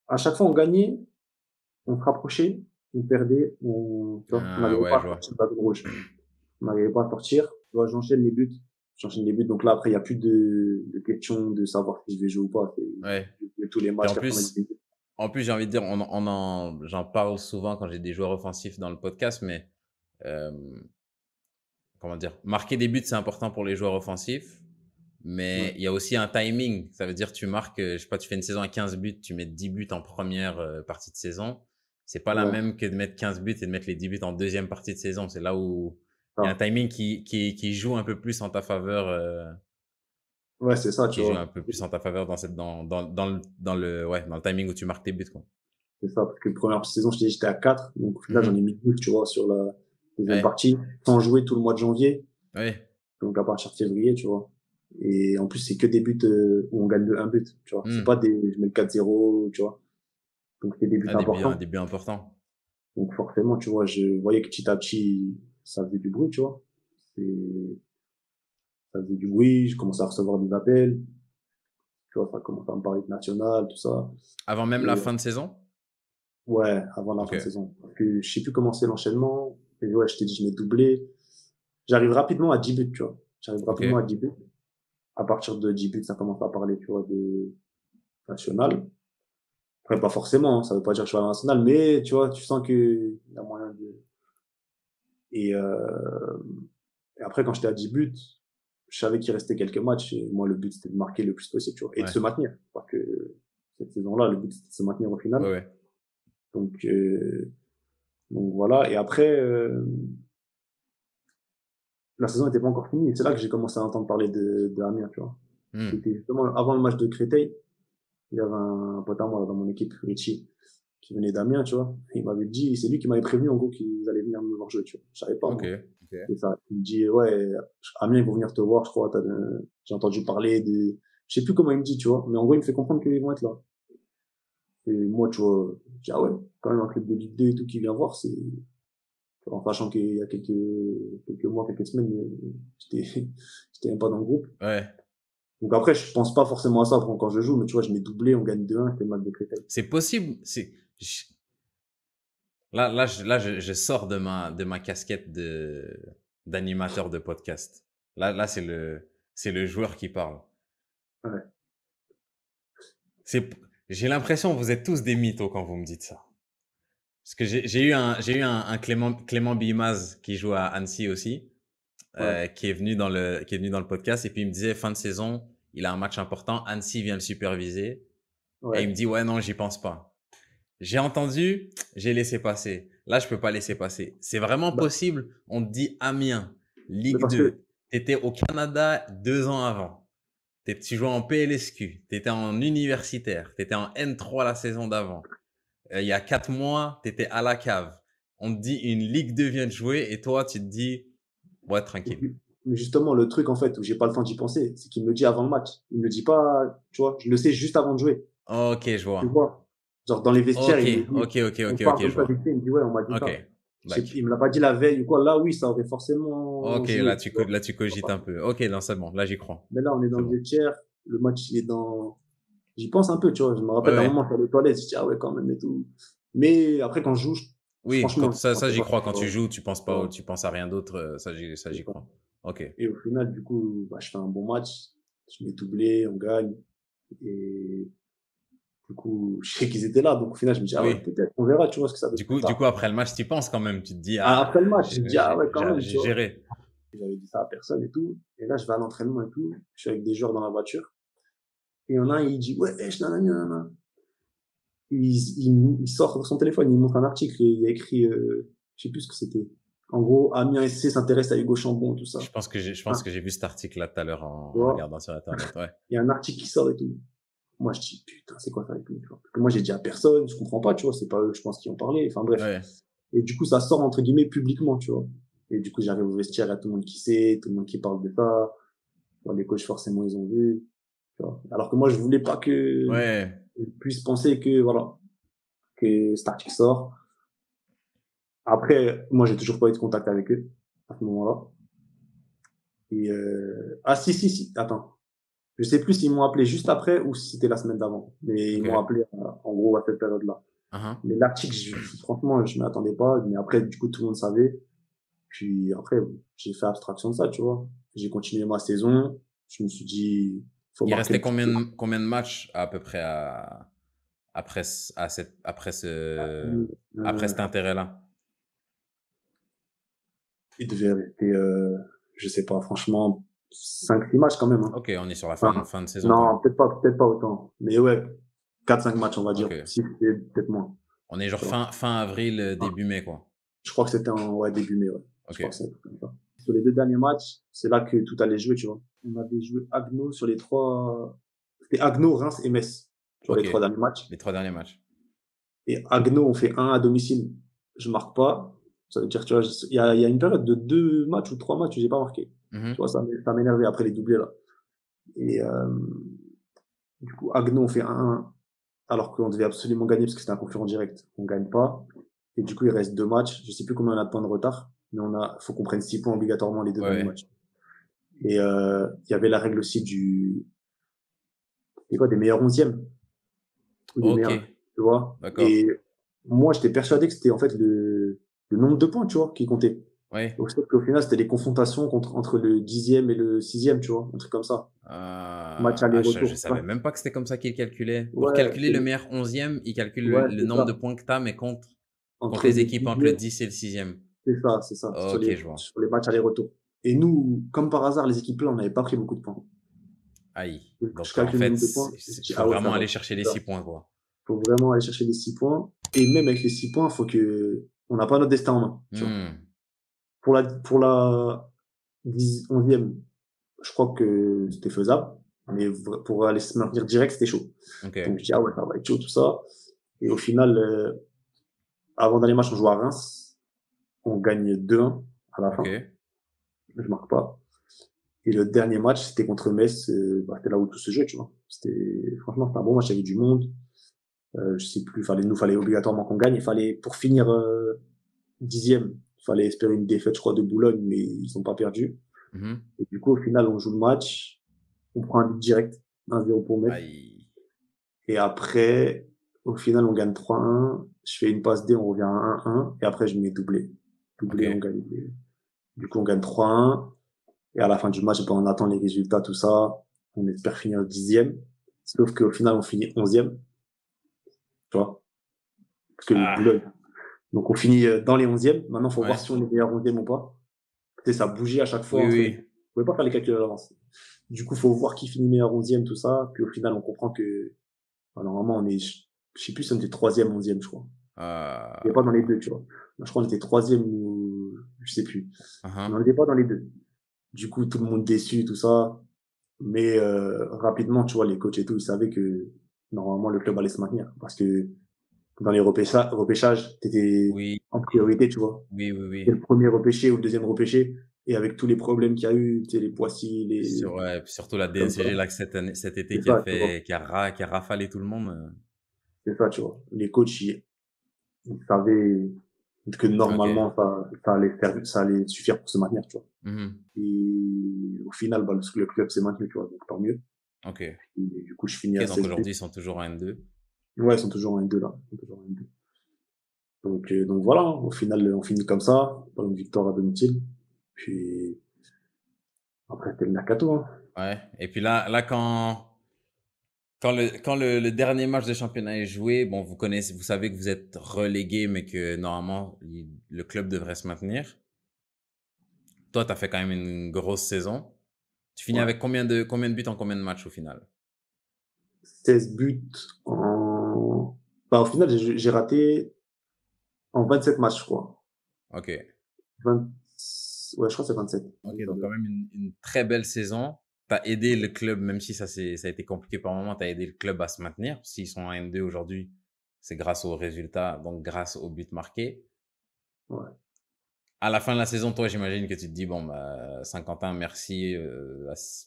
à chaque fois, on gagnait, on se rapprochait, on perdait, tu vois, on Ah, n'arrivait ouais, pas je à vois. sortir de la zone rouge. On n'arrivait pas à sortir. Tu vois, j'enchaîne les buts. J'enchaîne les buts. Donc là, après, il n'y a plus de question de savoir si je vais jouer ou pas. Ouais. Je fais tous les Puis matchs, 90 minutes. en plus, j'ai envie de dire, j'en parle souvent quand j'ai des joueurs offensifs dans le podcast, mais euh, comment dire, marquer des buts, c'est important pour les joueurs offensifs, mais Ouais. il y a aussi un timing. Ça veut dire, tu marques, je sais pas, tu fais une saison à 15 buts, tu mets 10 buts en première partie de saison. C'est pas la Ouais. même que de mettre 15 buts et de mettre les 10 buts en deuxième partie de saison. C'est là où il y a un Ah. timing qui joue un peu plus en ta faveur, Ouais, c'est ça, tu qui joue un vois. peu plus en ta faveur dans le timing où tu marques tes buts, quoi. C'est ça, parce que première saison, je t'ai dit, j'étais à 4. Donc, au final, j'en ai Mhm. mis 12, tu vois, sur la deuxième Ouais, partie. Sans jouer tout le mois de janvier. ouais. Donc, à partir de février, tu vois. Et en plus, c'est que des buts où on gagne de un but, tu vois. C'est pas Hmm. je mets le 4-0, tu vois. Donc, c'est des buts Un importants. début important. Donc, forcément, tu vois, je voyais que petit à petit, ça faisait du bruit, tu vois. C'est, ça faisait du bruit, je commençais à recevoir des appels, tu vois, ça commençait à me parler de national, tout ça. Avant même la Et fin de saison? ouais, avant la Ok, fin de saison. Parce que je sais plus comment c'est l'enchaînement. Et ouais, je t'ai dit, je mets doublé. J'arrive rapidement à 10 buts, tu vois. J'arrive ok. rapidement à 10 buts. À partir de 10 buts, ça commence à parler, tu vois, de national. Après, pas forcément, hein, ça veut pas dire que je suis à la nationale, mais tu vois, tu sens que il y a moyen de. Et, et après, quand j'étais à 10 buts, je savais qu'il restait quelques matchs. Et moi, le but, c'était de marquer le plus possible, tu vois, et de Ouais, se maintenir. Parce que cette saison-là, le but, c'était de se maintenir au ouais, final. ouais. Donc, donc voilà. Et après, la saison n'était pas encore finie. Et c'est là que j'ai commencé à entendre parler de Amiens, tu vois. Hmm. C'était justement avant le match de Créteil. Il y avait un pote à moi dans mon équipe, Richie, qui venait d'Amiens, tu vois. Et il m'avait dit, c'est lui qui m'avait prévenu, en gros, qu'ils allaient venir me voir jouer, tu vois. Je savais pas, Ok, moi. ok. C'est ça. Il me dit, ouais, Amiens, ils vont venir te voir, je crois. J'ai entendu parler je sais plus comment il me dit, tu vois. Mais en gros, il me fait comprendre qu'ils vont être là. Et moi, tu vois, je dis, ah ouais, quand même un club de Ligue 2 et tout qui vient voir, en sachant qu'il y a quelques mois, quelques semaines, j'étais, j'étais même pas dans le groupe. Ouais. Donc après, je pense pas forcément à ça quand je joue, mais tu vois, je mets doublé, on gagne 2-1, c'était le match de Créteil. C'est possible. Je sors de ma casquette d'animateur de podcast. Là, c'est le joueur qui parle. Ouais. C'est, j'ai l'impression que vous êtes tous des mythos quand vous me dites ça. Parce que j'ai eu un Clément Bimaz qui joue à Annecy aussi, Ouais. qui est venu dans le podcast et puis il me disait fin de saison, il a un match important, Annecy vient le superviser et il me Ouais. dit ouais non j'y pense pas. J'ai entendu, j'ai laissé passer. Là je peux pas laisser passer. C'est vraiment Bah, possible. On te dit Amiens, mais Ligue parce que, 2. T'étais au Canada 2 ans avant. Tu jouais en PLSQ. T'étais en universitaire. T'étais en N3 la saison d'avant. Il y a 4 mois, tu étais à la cave. On te dit une Ligue 2 vient de jouer et toi, tu te dis, ouais, tranquille. mais justement, le truc, en fait, où j'ai pas le temps d'y penser, c'est qu'il me le dit avant le match. Il me le dit pas, tu vois, je le sais juste avant de jouer. Ok, je Tu vois. vois. Genre, dans les vestiaires, Ok, il me dit, on ok, parle comme je ça vite vois. fait, il me dit, ouais, on m'a dit Ok, ça. bac. Il me l'a pas dit la veille ou quoi. Là, oui, ça aurait forcément Ok, joué, tu vois. là, tu cogites un peu. Ok, non, c'est bon. Là, j'y crois. Mais là, on est dans C'est le bon. vestiaire, le match, il est dans, j'y pense un peu, tu vois. Je me Ouais, rappelle d'un ouais. moment, je suis allé aux toilettes, je dis, ah ouais, quand même et tout. Mais après, quand je joue, Oui, Franchement, je ça pensais j'y pas crois. que Quand tu joues, tu penses pas, voilà, tu penses à rien d'autre. Ça, c'est j'y ça. crois. Ok. Et au final, du coup, bah, je fais un bon match. Je mets doublé, on gagne. Et du coup, je sais qu'ils étaient là. Donc au final, je me dis, ah ouais, Oui. peut-être, on verra, tu vois, ce que ça donne plus Du coup, tard. après le match, tu penses quand même. Tu te dis, Ah, ah, après le match, je me dis, ah ouais, quand même, tu j'ai vois. géré. J'avais dit ça à personne et tout. Et là, je vais à l'entraînement et tout. Je suis avec des joueurs dans la voiture. Et il y en a un, il dit, ouais, nanana, nanana. Il sort son téléphone, il montre un article et il y a écrit, je sais plus ce que c'était. En gros, Amiens SC s'intéresse à Hugo Chambon, tout ça. Je pense Hein, que j'ai vu cet article-là tout à l'heure tu en vois, regardant sur Internet. Ouais. il y a un article qui sort et tout. Moi, je dis, putain, c'est quoi ça et tout, tu vois. Parce que moi, j'ai dit à personne, je comprends pas, tu vois, c'est pas eux, je pense, qui ont parlé. Enfin, bref. Ouais. Et du coup, ça sort, entre guillemets, publiquement, tu vois. Et du coup, j'arrive au vestiaire, il y a tout le monde qui sait, tout le monde qui parle de ça. Bon, les coachs, forcément, ils ont vu, tu vois. Alors que moi, je voulais pas que, Ouais. ils puissent penser que, voilà, que cet article sort. Après, moi, j'ai toujours pas eu de contact avec eux, à ce moment-là. Et, ah, si, attends. Je sais plus s'ils m'ont appelé juste après ou si c'était la semaine d'avant. Mais ils Ok. m'ont appelé, en gros, à cette période-là. Uh-huh. Mais l'article, franchement, je m'y attendais pas. Mais après, du coup, tout le monde savait. Puis après, j'ai fait abstraction de ça, tu vois. J'ai continué ma saison. Je me suis dit, faut Il marquer restait le coup. combien de matchs à peu près après cet intérêt-là? Il devait rester, je sais pas, franchement, 5-6 matchs quand même, hein. Ok, on est sur la Enfin, fin de saison quand même. non, peut-être pas autant. Mais ouais, 4-5 matchs, on va dire. Ok. Si c'était peut-être moins. On est genre Tu vois. fin avril, début mai, quoi. Je crois que c'était en, ouais, début mai, ouais. Je Ok. crois que c'est un truc comme ça. Sur les 2 derniers matchs, c'est là que tout allait jouer, tu vois. On avait joué Agno sur les 3, c'était Agno, Reims et Metz sur les Ok. 3 derniers matchs. Les 3 derniers matchs. Et Agno, on fait 1 à domicile. Je marque pas. Ça veut dire, tu vois, il y a une période de 2 matchs ou 3 matchs où j'ai pas marqué. Tu Mhm. vois, ça m'énervait après les doublés, là. Et, du coup, Agno, on fait 1-1 alors qu'on devait absolument gagner parce que c'était un concurrent direct. On gagne pas. Et du coup, il reste 2 matchs. Je sais plus combien on a de points de retard, mais faut qu'on prenne 6 points obligatoirement les 2 Ouais, derniers ouais. matchs. Et, il y avait la règle aussi des meilleurs onzièmes, ou des Ok. meilleurs, tu vois. D'accord. Et moi, j'étais persuadé que c'était en fait le nombre de points, tu vois, qui comptait. Ouais. Donc, sauf qu'au final, c'était les confrontations entre le 10e et le 6e, tu vois, un truc comme ça. Match Je aller-retour, tu savais vois. même pas que c'était comme ça qu'ils calculaient. Pour Ouais, calculer le meilleur 11e, ils calculent ouais, le c'est nombre de ça. points que tu as, mais contre Entre les le équipes entre le 10e, 10 et le 6e. c'est ça, Ok, je vois. sur les matchs aller-retour. Et nous, comme par hasard, les équipes là, on n'avait pas pris beaucoup de points. Aïe. Donc, je Donc, en calcule le fait, nombre de points, je me il dis, faut ah ouais, ça vraiment va. aller chercher les 6 points, quoi. Faut vraiment aller chercher les 6 points. Et même avec les 6 points, faut que, on n'a pas notre destin en main, tu vois. Hmm. Pour la 11e, je crois que c'était faisable. Mais pour aller se maintenir direct, c'était chaud. Ok. Donc, je dis, ah ouais, ça va être chaud, tout ça. Et au final, avant d'aller match, on joue à Reims. On gagne 2-1 à la Ok. fin. Je marque pas. Et le dernier match, c'était contre Metz. Bah, c'était là où tout se jouait, tu vois. Franchement, c'était un bon match. Il y avait du monde. Je sais plus. Fallait obligatoirement qu'on gagne. Il fallait, pour finir 10e, il fallait espérer une défaite, je crois, de Boulogne, mais ils n'ont pas perdu. Mhm. Et du coup, au final, on joue le match. On prend un but direct. 1-0 pour Metz. Aïe. Et après, au final, on gagne 3-1. Je fais une passe D, on revient à 1-1. Et après, je mets doublé. Ok. Doublé, on gagne. Du coup, on gagne 3-1. Et à la fin du match, ben, on attend les résultats, tout ça. On espère finir 10e. Sauf qu'au final, on finit 11e. Tu vois? Parce que Boulogne. Ah. Donc, on finit dans les 11e. Maintenant, il faut voir Ouais. si on est meilleur 11e ou pas. Tu sais, ça bougeait à chaque fois Oui, entre les. oui. On pouvait pas faire les calculs à l'avance. Du coup, faut voir qui finit meilleur 11e, tout ça. Puis au final, on comprend que, ben, normalement, je sais plus si on était 3e, 11e, je crois. On n'est pas dans les deux, tu vois. Je crois qu'on était 3e ou, je sais plus. Uh-huh. On n'était pas dans les deux. Du coup, tout le monde déçu, tout ça. Mais rapidement, tu vois, les coachs et tout, ils savaient que normalement le club allait se maintenir. Parce que dans les repêchages, t'étais Oui. en priorité, tu vois. Oui, oui, T'es oui. le premier repêché ou le deuxième repêché. Et avec tous les problèmes qu'il y a eu, tu sais, les Poissy, Ouais, puis surtout la comme ça, DNCG là, cet été c'est ça, tu vois. qui a rafalé tout le monde. C'est ça, tu vois. Les coachs, ils savaient que Ok. normalement, ça allait suffire pour se maintenir, tu vois. Mhm. Et au final, bah, le club s'est maintenu, tu vois, donc tant mieux. Ok. Et du coup, je finis Ok, à donc 16 buts. aujourd'hui, ils sont toujours en N2. Ouais, ils sont toujours en N2 là. Ils sont toujours en N2. Donc voilà, hein. Au final, on finit comme ça, par une victoire à domicile. Puis après, c'était le mercato, hein. Ouais. Et puis là, quand le dernier match de championnat est joué, bon, vous savez que vous êtes relégué, mais que normalement, le club devrait se maintenir. Toi, tu as fait quand même une grosse saison. Tu finis Ouais. avec combien de buts en combien de matchs au final? 16 buts en... Bah, au final, j'ai raté en 27 matchs, je crois. Ok. 20... Ouais, je crois que c'est 27. Ok, donc quand même une très belle saison. Tu as aidé le club, même si ça a été compliqué par moment, tu as aidé le club à se maintenir. S'ils sont en N2 aujourd'hui, c'est grâce aux résultats, donc grâce aux buts marqués. Ouais, À la fin de la saison, toi, j'imagine que tu te dis, bon, bah, Saint-Quentin, merci,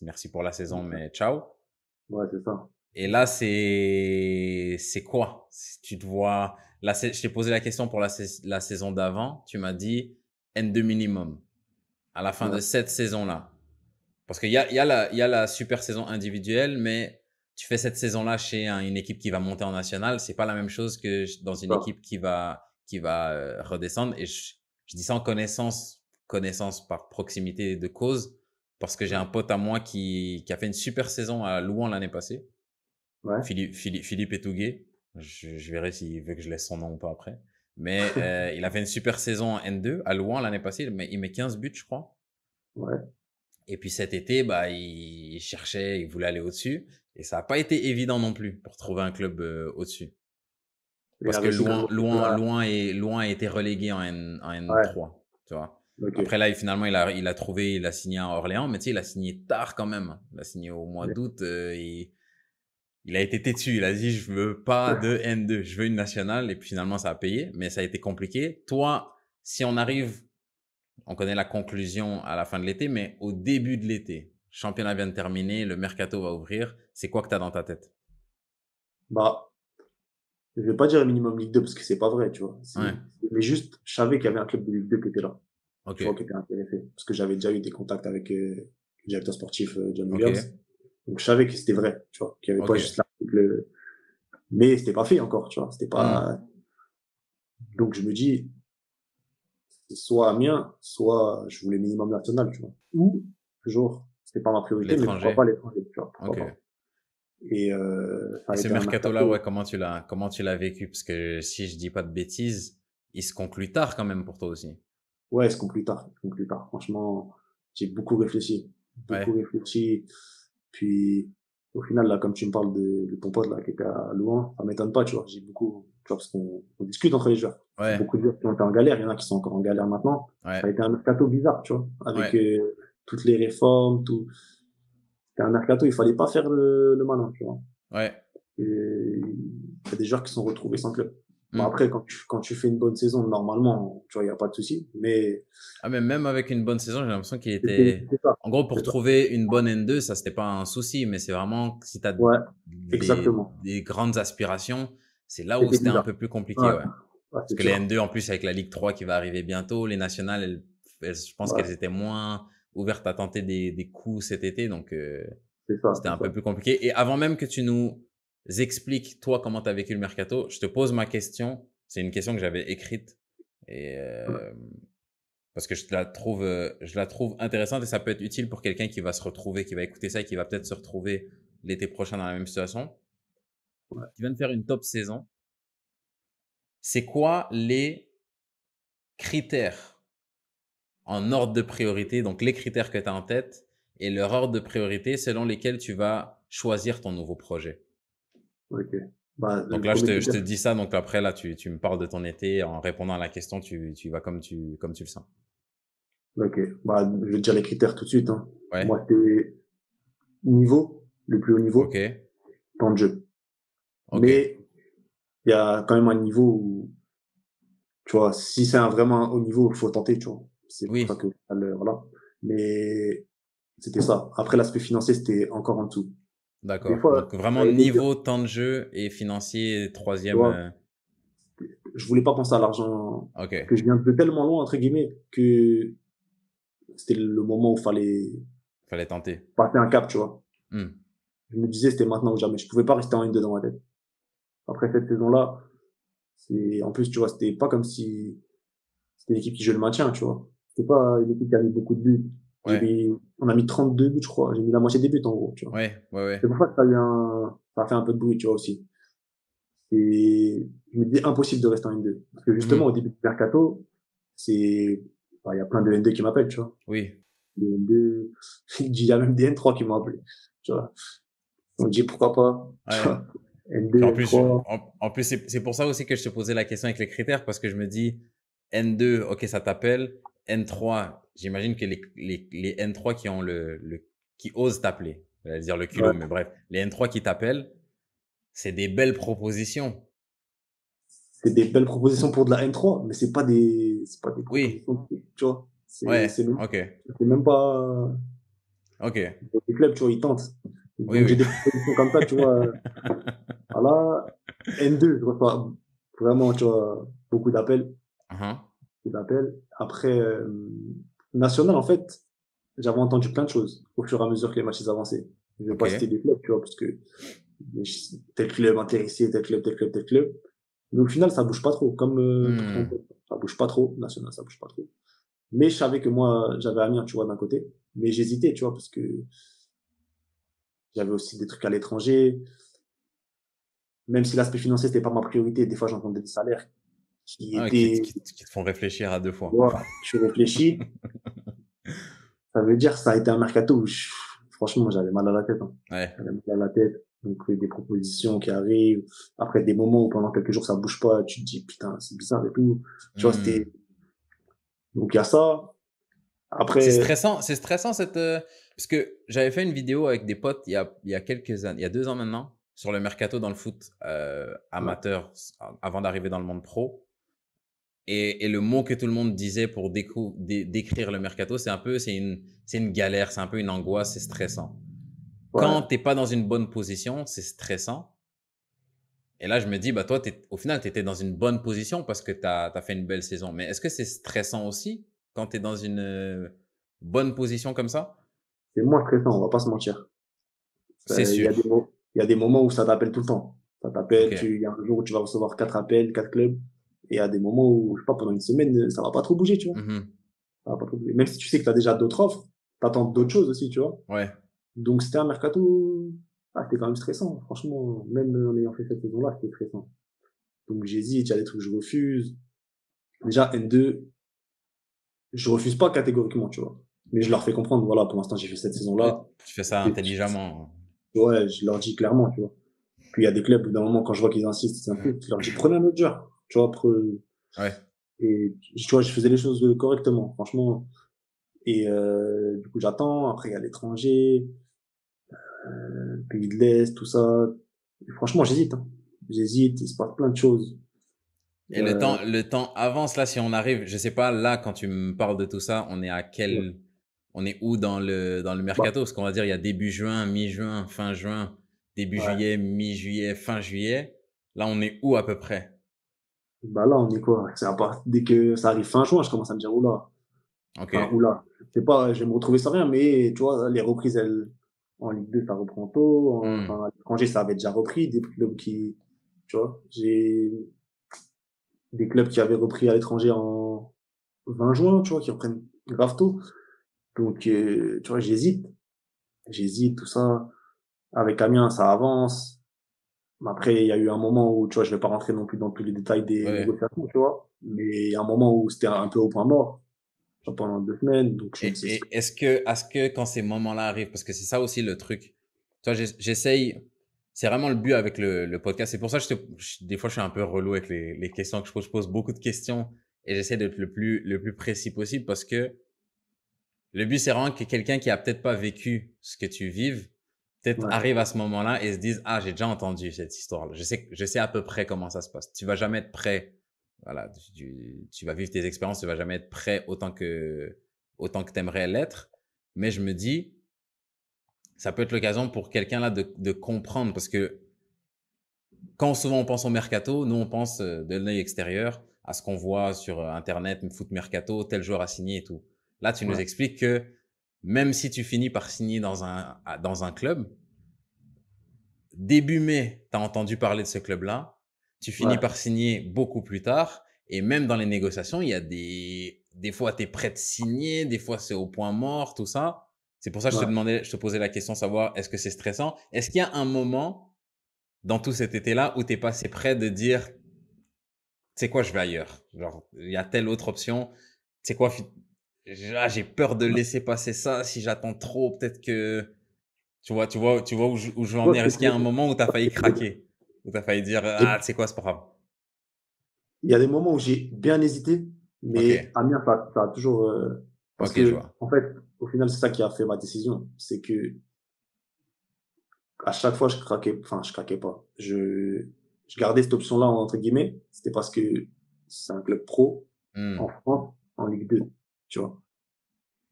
merci pour la saison, mais ciao. ouais, c'est ça. Et là, c'est quoi? Si tu te vois, là, je t'ai posé la question pour la saison d'avant. Tu m'as dit N2 minimum. À la fin de Ouais, cette saison-là. Parce qu'il y a la super saison individuelle, mais tu fais cette saison-là chez une équipe qui va monter en national. C'est pas la même chose que dans une ça. équipe qui va redescendre. Et je dis ça en connaissance par proximité de cause, parce que j'ai Ouais, un pote à moi qui a fait une super saison à Louan l'année passée. ouais. Philippe Etouguet. Je verrai s'il veut que je laisse son nom ou pas après. Mais il a fait une super saison en N2 à Louan l'année passée. Il met 15 buts, je crois. Ouais. Et puis cet été, bah, il cherchait, il voulait aller au-dessus. Et ça n'a pas été évident non plus pour trouver un club au-dessus. Il Parce a que réussi quand même. Loin a été relégué en Ouais, N3. Tu vois. ok. Après là, finalement, il a signé à Orléans, mais tu sais, il a signé tard quand même. Il a signé au mois Ouais. d'août. Il a été têtu. Il a dit, je veux pas de N2, je veux une nationale. Et puis finalement, ça a payé, mais ça a été compliqué. Toi, si on connaît la conclusion à la fin de l'été, mais au début de l'été, championnat vient de terminer, le mercato va ouvrir. C'est quoi que tu as dans ta tête? Bah, je vais pas dire minimum Ligue 2 parce que c'est pas vrai, tu vois. Ouais, Mais juste, je savais qu'il y avait un club de Ligue 2 qui était là, ok, tu vois, qui était intéressé. Parce que j'avais déjà eu des contacts avec le directeur sportif John ok, Williams. Donc je savais que c'était vrai, tu vois, qu'il y avait pas ok. juste l'article. Mais c'était pas fait encore, tu vois. C'était Hmm. pas. Donc je me dis, c'est soit Amiens, soit je voulais minimum national, tu vois. Ou toujours, c'était pas ma priorité, mais pourquoi pas L'étranger, l'étranger, tu vois, pourquoi ok. pas. Et ça Et a ce été un mercato-là, ouais, mercato. comment tu l'as vécu? Parce que si je dis pas de bêtises, il se conclut tard quand même pour toi aussi. Ouais, ce qu'on plus tard, ce qu'on plus tard. Franchement, j'ai beaucoup réfléchi, beaucoup Ouais, réfléchi. Puis, au final, là, comme tu me parles de ton pote, là, qui était à Louvain, ça m'étonne pas, tu vois. J'ai beaucoup, tu vois, parce qu'on discute entre les joueurs. ouais, Beaucoup de joueurs qui ont été en galère, il y en a qui sont encore en galère maintenant. Ça ouais, a été un mercato bizarre, tu vois, avec ouais, toutes les réformes, tout. C'était un mercato, il fallait pas faire le malin, tu vois. ouais. Et il y a des joueurs qui sont retrouvés sans club. Bon, Hmm. après, quand tu fais une bonne saison, normalement, tu vois, il n'y a pas de souci. Mais Ah, mais même avec une bonne saison, j'ai l'impression qu'il c'était était. c'est ça. En gros, pour C'est ça. trouver une bonne N2, ça, c'était pas un souci, mais c'est vraiment que si tu as Ouais, des, exactement. des grandes aspirations, c'est là où C'était c'était un bizarre. peu plus compliqué, Ouais, ouais. ouais, Parce c'est que les sûr. N2, en plus, avec la Ligue 3 qui va arriver bientôt, les nationales, je pense Ouais, qu'elles étaient moins ouvertes à tenter des coups cet été, donc c'est ça, c'était c'est un peu ça. plus compliqué. Et avant même que tu nous expliques, toi, comment tu as vécu le mercato, je te pose ma question. C'est une question que j'avais écrite. Et Ouais, parce que je la trouve intéressante et ça peut être utile pour quelqu'un qui va se retrouver, qui va écouter ça et qui va peut-être se retrouver l'été prochain dans la même situation. ouais. Qui vient de faire une top saison. C'est quoi les critères en ordre de priorité, donc les critères que tu as en tête et leur ordre de priorité selon lesquels tu vas choisir ton nouveau projet? Ok. Bah, Donc le là, je premier te, je critère. te dis ça, donc après, là, tu me parles de ton été. En répondant à la question, tu vas comme tu le sens. Ok. Bah, je vais te dire les critères tout de suite, hein. Ouais, Moi, c'était niveau, le plus haut ok, niveau, temps de jeu. ok, Mais il y a quand même un niveau où, tu vois, si c'est vraiment un haut niveau, il faut tenter, tu vois. C'est pour ça oui, que, voilà. Mais c'était ça. Après, l'aspect financier, c'était encore en dessous. Des d'accord. fois, Donc vraiment j'avais des dires, niveau, temps de jeu et financier, tu troisième. vois. Je voulais pas penser à l'argent, Ok, que je viens de tellement loin, entre guillemets, que c'était le moment où il fallait fallait tenter. passer un cap, tu vois. Hmm. Je me disais, c'était maintenant ou jamais. Je pouvais pas rester en N2 dans ma tête. Après cette saison-là, En plus, tu vois, c'était pas comme si c'était l'équipe qui jouait le maintien, tu vois. C'était pas une équipe qui a mis beaucoup de buts. Ouais, On a mis 32 buts, je crois. J'ai mis la moitié des buts, en gros, tu vois. ouais, ouais, ouais. C'est pour ça que ça a fait un peu de bruit, tu vois, aussi. Et je me disais impossible de rester en N2. Parce que justement, au Mhm. début du mercato, il y a plein de N2 qui m'appellent, tu vois. Oui. Des N2, il y a même des N3 qui m'ont appelé, tu vois. On dit pourquoi pas, tu Ouais. vois. Puis N2, N3. en plus, c'est pour ça aussi que je te posais la question avec les critères, parce que je me dis, N2, ok, ça t'appelle. N3, j'imagine que les N3 qui ont qui osent t'appeler, j'allais dire le culot, Ouais. mais bref, les N3 qui t'appellent, c'est des belles propositions. C'est des belles propositions pour de la N3, mais c'est pas des Oui, propositions, tu vois. ouais, ok, C'est même pas, ok, les clubs, tu vois, ils tentent. oui, Donc, j'ai oui. des propositions comme ça, tu vois. Voilà. N2, je reçois vraiment, tu vois, Mhm. beaucoup d'appels. Après, national, en fait, j'avais entendu plein de choses au fur et à mesure que les matchs avançaient. Je vais Ok. pas citer des clubs, tu vois, parce que tel club intéressé, tel club. Mais au final, ça bouge pas trop, comme pour ton Hmm. pote. Ça bouge pas trop, national, ça bouge pas trop. Mais je savais que moi, j'avais Amiens, tu vois, d'un côté. Mais j'hésitais, tu vois, parce que j'avais aussi des trucs à l'étranger. Même si l'aspect financier, c'était pas ma priorité, des fois, j'entendais des salaires qui Ah, étaient, qui te font réfléchir à deux tu fois. vois, tu réfléchis. Ça veut dire, ça a été un mercato où, franchement, j'avais mal à la tête, hein. Ouais. J'avais mal à la tête. Donc, des propositions qui arrivent. Après, des moments où pendant quelques jours, ça bouge pas. Tu te dis, putain, c'est bizarre et tout. Tu vois, Hmm. donc il y a ça. Après, C'est stressant parce que j'avais fait une vidéo avec des potes il y a quelques années, il y a 2 ans maintenant, sur le mercato dans le foot ouais, amateur avant d'arriver dans le monde pro. Et le mot que tout le monde disait pour décrire le mercato, c'est une galère, c'est un peu une angoisse, c'est stressant. Quand ouais, t'es pas dans une bonne position, c'est stressant. Et là, je me dis, bah toi, au final, tu étais dans une bonne position parce que tu as fait une belle saison. Mais est-ce que c'est stressant aussi quand tu es dans une bonne position comme ça? c'est moins stressant, on va pas se mentir. C'est Il y a sûr. il y a des moments où ça t'appelle tout le temps. Ça Ok. t'appelle, il y a un jour où tu vas recevoir 4 appels, 4 clubs. Et il y a des moments où, je sais pas, pendant une semaine, ça va pas trop bouger, tu vois. Mhm. Ça va pas trop bouger. Même si tu sais que tu as déjà d'autres offres, t'attends d'autres choses aussi, tu vois. Ouais. Donc c'était un mercato, c'était quand même stressant. Franchement, même en ayant fait cette saison-là, c'était stressant. Donc j'hésite, il y a des trucs que je refuse. Déjà, N2, je refuse pas catégoriquement, tu vois. Mais je leur fais comprendre, voilà, pour l'instant, j'ai fait cette Ouais, saison-là. tu fais ça Et, intelligemment. ouais, je leur dis clairement, tu vois. Puis il y a des clubs où d'un moment, quand je vois qu'ils insistent, Mhm. je leur dis, prenez un autre joueur. Tu vois, Ouais. et tu vois, je faisais les choses correctement, franchement. Et du coup, j'attends. Après, il y a l'étranger, pays de l'Est, tout ça. Et franchement, j'hésite, hein. J'hésite, il se passe plein de choses. Et Euh, le temps avance là si on arrive, je sais pas, là quand tu me parles de tout ça, ouais. on est où dans le Bah, mercato? Parce qu'on va dire il y a début juin, mi-juin, fin juin, début ouais. juillet, mi-juillet, fin juillet. Là on est où à peu près? Bah là, on est quoi? C'est à part, dès que ça arrive fin juin, je commence à me dire, oula. Ok. Enfin, oula. C'est pas, je vais me retrouver sans rien, mais tu vois, les reprises, en Ligue 2, ça reprend tôt. Hmm. Enfin, à l'étranger, ça avait déjà repris. Des clubs tu vois, j'ai des clubs qui avaient repris à l'étranger en 20 juin, tu vois, qui reprennent grave tôt. Donc, tu vois, j'hésite, tout ça. Avec Amiens, ça avance. Mais après, il y a eu un moment où, tu vois, je vais pas rentrer non plus dans tous les détails des Ouais. négociations, tu vois. Mais il y a un moment où c'était un peu au point mort, genre pendant 2 semaines. Donc, je me dis, Et est-ce que quand ces moments-là arrivent, parce que c'est ça aussi le truc, tu vois, j'essaye, c'est vraiment le but avec le podcast. C'est pour ça que des fois, je suis un peu relou avec les questions que je pose beaucoup de questions et j'essaie d'être le plus précis possible parce que le but, c'est vraiment que quelqu'un qui a peut-être pas vécu ce que tu vives, peut-être ouais, arrive à ce moment-là et se dise, ah, j'ai déjà entendu cette histoire-là. Je sais à peu près comment ça se passe. Tu vas jamais être prêt. Voilà. Tu vas vivre tes expériences, tu vas jamais être prêt autant que t'aimerais l'être. Mais je me dis, ça peut être l'occasion pour quelqu'un là de comprendre parce que quand souvent on pense au mercato, nous on pense de l'œil extérieur à ce qu'on voit sur Internet, foot mercato, tel joueur a signé et tout. Là, tu nous ouais, expliques que même si tu finis par signer dans un club, début mai, tu as entendu parler de ce club-là, tu finis Ouais, par signer beaucoup plus tard. Et même dans les négociations, il y a des fois, tu es prêt de signer, des fois, c'est au point mort, tout ça. C'est pour ça que ouais. je te posais la question, savoir est-ce que c'est stressant? Est-ce qu'il y a un moment dans tout cet été-là où tu es passé près de dire, tu sais quoi, je vais ailleurs. Genre, il y a telle autre option. Tu sais quoi, j'ai peur de laisser passer ça. Si j'attends trop, peut-être que, tu vois où je veux en Ouais, venir. Est-ce qu'il y a un moment où tu as failli craquer? Où tu as failli dire, ah, tu sais quoi, c'est pas grave. Il y a des moments où j'ai bien hésité, mais Ok. Amiens, ça a toujours. Parce Ok, je que, vois. en fait, au final, c'est ça qui a fait ma décision. C'est que à chaque fois, je craquais pas. Je gardais cette option-là, entre guillemets. C'était parce que c'est un club pro en Hmm. France, en Ligue 2, tu vois.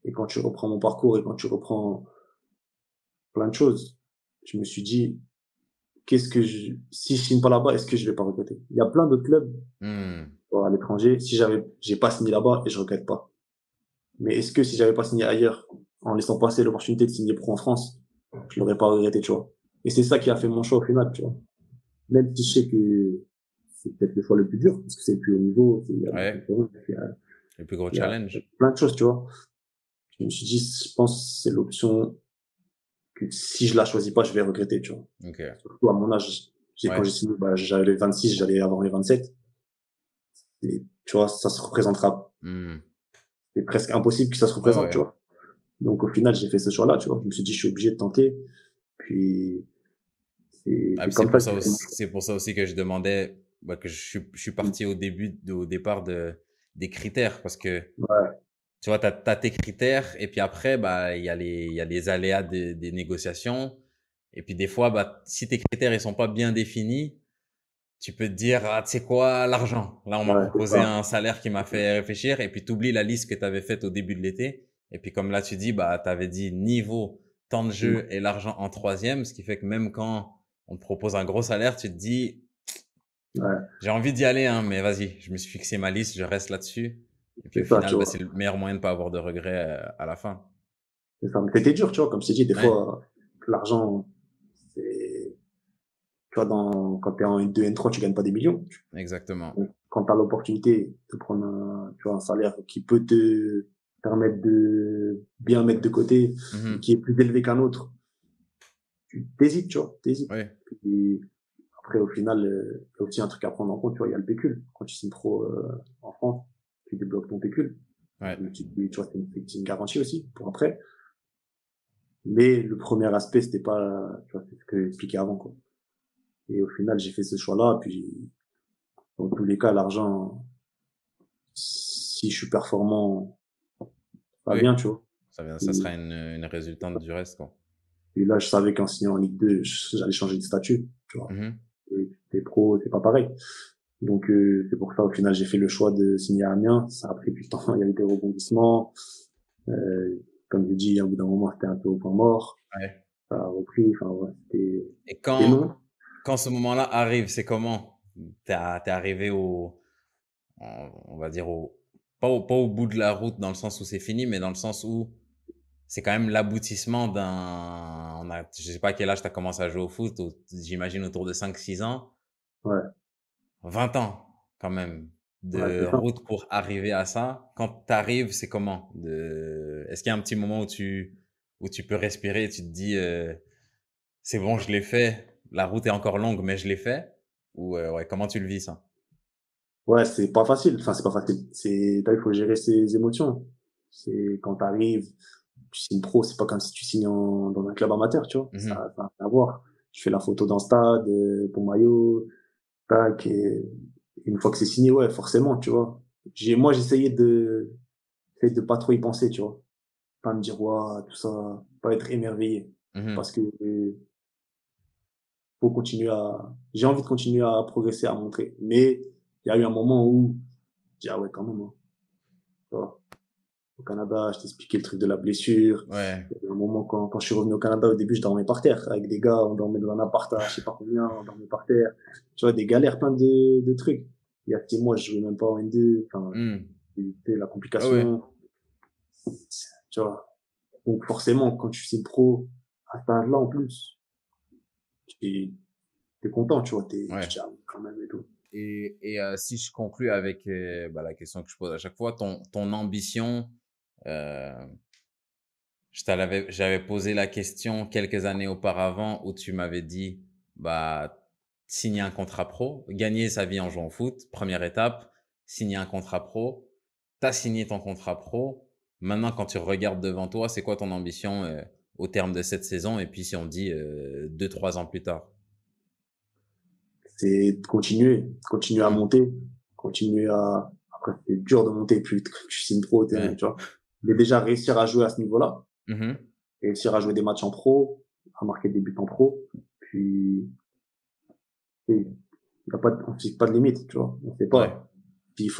Et quand tu reprends mon parcours et quand tu reprends plein de choses, je me suis dit, si je signe pas là-bas, est-ce que je vais pas regretter? Il y a plein d'autres clubs Hmm. à l'étranger. Si j'ai pas signé là-bas et je regrette pas. Mais est-ce que si j'avais pas signé ailleurs, en laissant passer l'opportunité de signer pro en France, je l'aurais pas regretté, tu vois. Et c'est ça qui a fait mon choix au final, tu vois. Même si je sais que c'est peut-être le choix le plus dur, parce que c'est le plus haut niveau, il y a de la Ouais. concurrence, Le plus gros il y a challenge. plein de choses, tu vois. Je me suis dit, je pense que c'est l'option que si je la choisis pas, je vais regretter, tu vois. Ok. Surtout à mon âge, quand j'ai Ouais. signé, bah, j'avais 26, j'allais avoir mes 27. Et, tu vois, ça se représentera. Hmm. C'est presque impossible que ça se Ouais, représente, tu ouais. vois. Donc, au final, j'ai fait ce choix-là, tu vois. Je me suis dit, je suis obligé de tenter. Puis, Ah, c'est puis c'est comme ça pour que ça j'ai fait mon aussi, choix. c'est pour ça aussi que je demandais, bah, que je suis parti au départ des critères parce que, Ouais, tu vois, t'as tes critères et puis après, bah, il y a les aléas des négociations. Et puis des fois, bah, si tes critères, ils sont pas bien définis, tu peux te dire, ah, tu sais quoi, l'argent. Là, on m'a ouais, c'est proposé ça. un salaire qui m'a fait réfléchir et puis tu oublies la liste que tu avais faite au début de l'été. Et puis comme là, tu dis, bah, tu avais dit niveau, temps de Mm. jeu et l'argent en troisième, ce qui fait que même quand on te propose un gros salaire, tu te dis, Ouais, j'ai envie d'y aller, hein, mais vas-y, je me suis fixé ma liste, je reste là-dessus. Et puis au c'est ça, tu final, bah, vois. c'est le meilleur moyen de pas avoir de regrets à la fin. C'est ça. Mais c'était dur, tu vois, comme je t'ai dit, des Ouais, fois, l'argent, tu vois, quand t'es en N2, N3, tu gagnes pas des millions. exactement. Donc, quand t'as l'opportunité de prendre tu vois, un salaire qui peut te permettre de bien mettre de côté, et Mhm. qui est plus élevé qu'un autre, tu t'hésites, tu vois, t'hésites. Ouais, Et après, au final, il y a aussi un truc à prendre en compte, tu vois, il y a le pécule. Quand tu signes pro, en France, tu débloques ton pécule. ouais, Donc, tu vois, c'est une garantie aussi pour après. Mais le premier aspect, c'était pas, tu vois, c'est ce que j'expliquais avant, quoi. Et au final, j'ai fait ce choix-là. Puis, dans tous les cas, l'argent, si je suis performant, ça va oui. bien, tu vois. Ça Et, sera une résultante du reste, quoi. et là, je savais qu'en signant en Ligue 2, j'allais changer de statut, tu vois. Mhm. Et t'es pro, c'est pas pareil. Donc, c'est pour ça, au final, j'ai fait le choix de signer à Amiens. Ça a pris du temps. Il y a eu des rebondissements. Comme je dis, au bout d'un moment, c'était un peu au point mort. Ouais. Ça a repris. Enfin, ouais, Et c'était long. quand ce moment-là arrive, c'est comment? T'es arrivé on va dire pas au bout de la route dans le sens où c'est fini, mais dans le sens où c'est quand même l'aboutissement je sais pas à quel âge t'as commencé à jouer au foot, j'imagine autour de 5 6 ans, Ouais, 20 ans quand même ouais, de c'est ça. route pour arriver à ça. Quand t'arrives, c'est comment? Est-ce qu'il y a un petit moment où tu peux respirer et tu te dis, c'est bon, je l'ai fait. La route est encore longue, mais je l'ai fait. Ou ouais, comment tu le vis ça? Ouais, c'est pas facile. Enfin, c'est pas facile. Il faut gérer ses émotions. C'est quand t'arrives, tu signes pro, c'est pas comme si tu signes dans un club amateur, tu vois. Mhm. Ça a rien à voir. Tu fais la photo dans le stade, ton maillot, tac, et une fois que c'est signé, ouais, forcément, tu vois. Moi, j'essayais de pas trop y penser, tu vois. Pas me dire, ouais, tout ça, pas être émerveillé. Mhm. Parce que, j'ai envie de continuer à progresser, à montrer. Mais, il y a eu un moment où, je dis, ah ouais, quand même, hein, tu vois. Au Canada, je t'expliquais le truc de la blessure. Ouais. Il y a eu un moment, quand je suis revenu au Canada, au début, je dormais par terre. Avec des gars, on dormait dans un appart à je sais pas combien, on dormait par terre. Tu vois, des galères, plein de trucs. Il y a 6 mois, je jouais même pas en N2. Enfin, Mhm. c'était la Ouais, ouais. complication. Tu vois. Donc, forcément, quand tu sais pro, à cet âge-là, en plus, t'es, t'es content, tu vois, tu Ouais. te dis, ah, quand même, et tout. Si je conclue avec la question que je pose à chaque fois, ton ambition, j'avais posé la question quelques années auparavant où tu m'avais dit, signer un contrat pro, gagner sa vie en jouant au foot, première étape, signer un contrat pro. T'as signé ton contrat pro. Maintenant, quand tu regardes devant toi, c'est quoi ton ambition au terme de cette saison? Et puis, si on dit 2-3 ans plus tard. C'est de continuer à monter, après, c'est dur de monter plus que tu signes pro, tu vois. Mais déjà, réussir à jouer à ce niveau-là, réussir à jouer des matchs en pro, à marquer des buts en pro, puis, on fixe pas de limite, tu vois. On sait pas. Ouais. Puis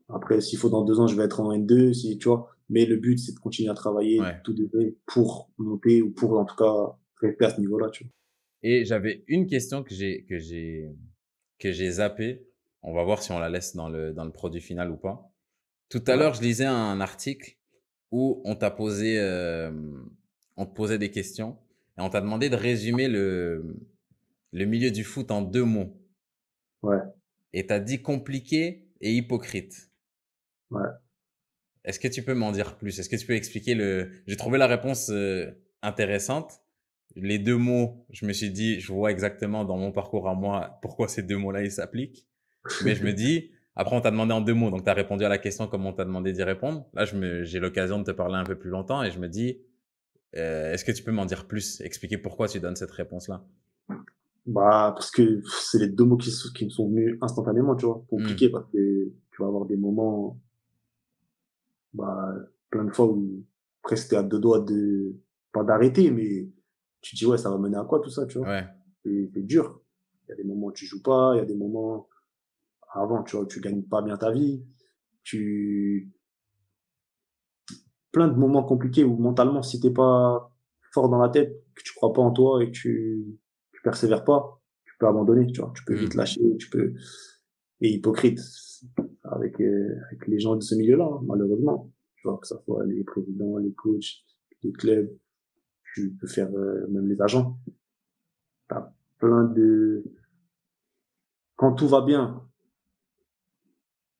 après, s'il faut dans 2 ans, je vais être en N2, tu vois. Mais le but, c'est de continuer à travailler, tout degré, pour monter ou pour, en tout cas, rester à ce niveau-là, tu vois. Et j'avais une question que j'ai zappée. On va voir si on la laisse dans le produit final ou pas. Tout à l'heure, je lisais un article où on te posait des questions et on t'a demandé de résumer le milieu du foot en 2 mots. Ouais. Et t'as dit compliqué et hypocrite. Ouais. Est-ce que tu peux m'en dire plus? Est-ce que tu peux expliquer J'ai trouvé la réponse intéressante. Les 2 mots, je me suis dit, je vois exactement dans mon parcours à moi pourquoi ces 2 mots-là, ils s'appliquent. Mais je me dis, après, on t'a demandé en 2 mots, donc tu as répondu à la question comme on t'a demandé d'y répondre. Là, j'ai l'occasion de te parler un peu plus longtemps et je me dis, est-ce que tu peux m'en dire plus? Expliquer pourquoi tu donnes cette réponse-là? Parce que c'est les 2 mots qui me sont venus instantanément, tu vois. Compliqué parce que tu vas avoir des moments, plein de fois où presque t'es à 2 doigts pas d'arrêter, mais tu te dis, ouais, ça va mener à quoi tout ça, tu vois. Ouais. C'est dur. Il y a des moments où tu joues pas, il y a des moments avant, tu vois, où tu gagnes pas bien ta vie. Plein de moments compliqués où mentalement, si t'es pas fort dans la tête, que tu crois pas en toi et que tu persévères pas, tu peux abandonner, tu vois. Tu peux vite lâcher, et hypocrite avec les gens de ce milieu-là, malheureusement. Tu vois, que ça soit les présidents, les coachs, les clubs, tu peux faire même les agents. T'as quand tout va bien,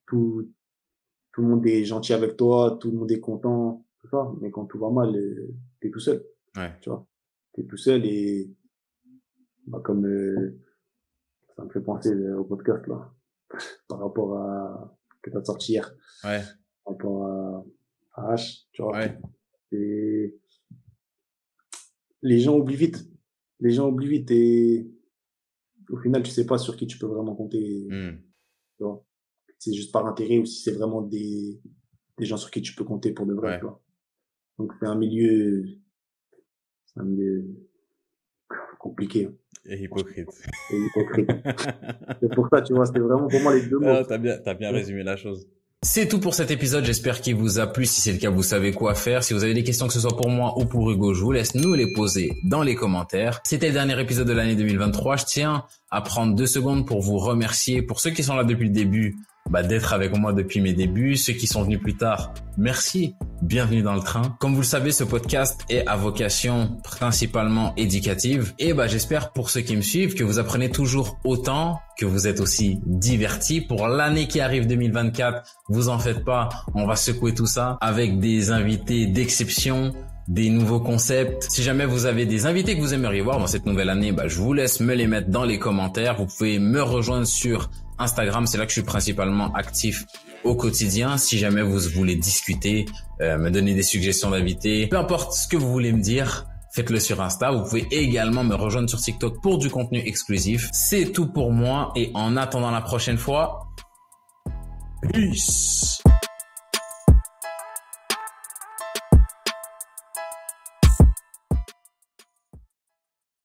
tout le monde est gentil avec toi, tout le monde est content, tout ça. Mais quand tout va mal, t'es tout seul. Ouais. Tu vois, t'es tout seul et comme ça me fait penser au podcast là, par rapport à que t'as sorti hier. Ouais. Par rapport à H, tu vois. Ouais. Et les gens oublient vite. Et au final, tu sais pas sur qui tu peux vraiment compter. Tu vois. C'est juste par intérêt ou si c'est vraiment des gens sur qui tu peux compter pour de vrai, tu vois. Donc c'est un milieu compliqué. Et hypocrite. C'est pour ça, tu vois, c'était vraiment pour moi les 2 mots. T'as bien résumé la chose. C'est tout pour cet épisode, j'espère qu'il vous a plu. Si c'est le cas, vous savez quoi faire. Si vous avez des questions, que ce soit pour moi ou pour Hugo, je vous laisse nous les poser dans les commentaires. C'était le dernier épisode de l'année 2023. Je tiens à prendre 2 secondes pour vous remercier. Pour ceux qui sont là depuis le début, d'être avec moi depuis mes débuts. Ceux qui sont venus plus tard, merci. Bienvenue dans le train. Comme vous le savez, ce podcast est à vocation principalement éducative. Et j'espère pour ceux qui me suivent que vous apprenez toujours autant, que vous êtes aussi divertis. Pour l'année qui arrive 2024, vous en faites pas, on va secouer tout ça avec des invités d'exception, des nouveaux concepts. Si jamais vous avez des invités que vous aimeriez voir dans cette nouvelle année, je vous laisse me les mettre dans les commentaires. Vous pouvez me rejoindre sur Instagram, c'est là que je suis principalement actif au quotidien. Si jamais vous voulez discuter, me donner des suggestions d'invités, peu importe ce que vous voulez me dire, faites-le sur Insta. Vous pouvez également me rejoindre sur TikTok pour du contenu exclusif. C'est tout pour moi et en attendant la prochaine fois, peace.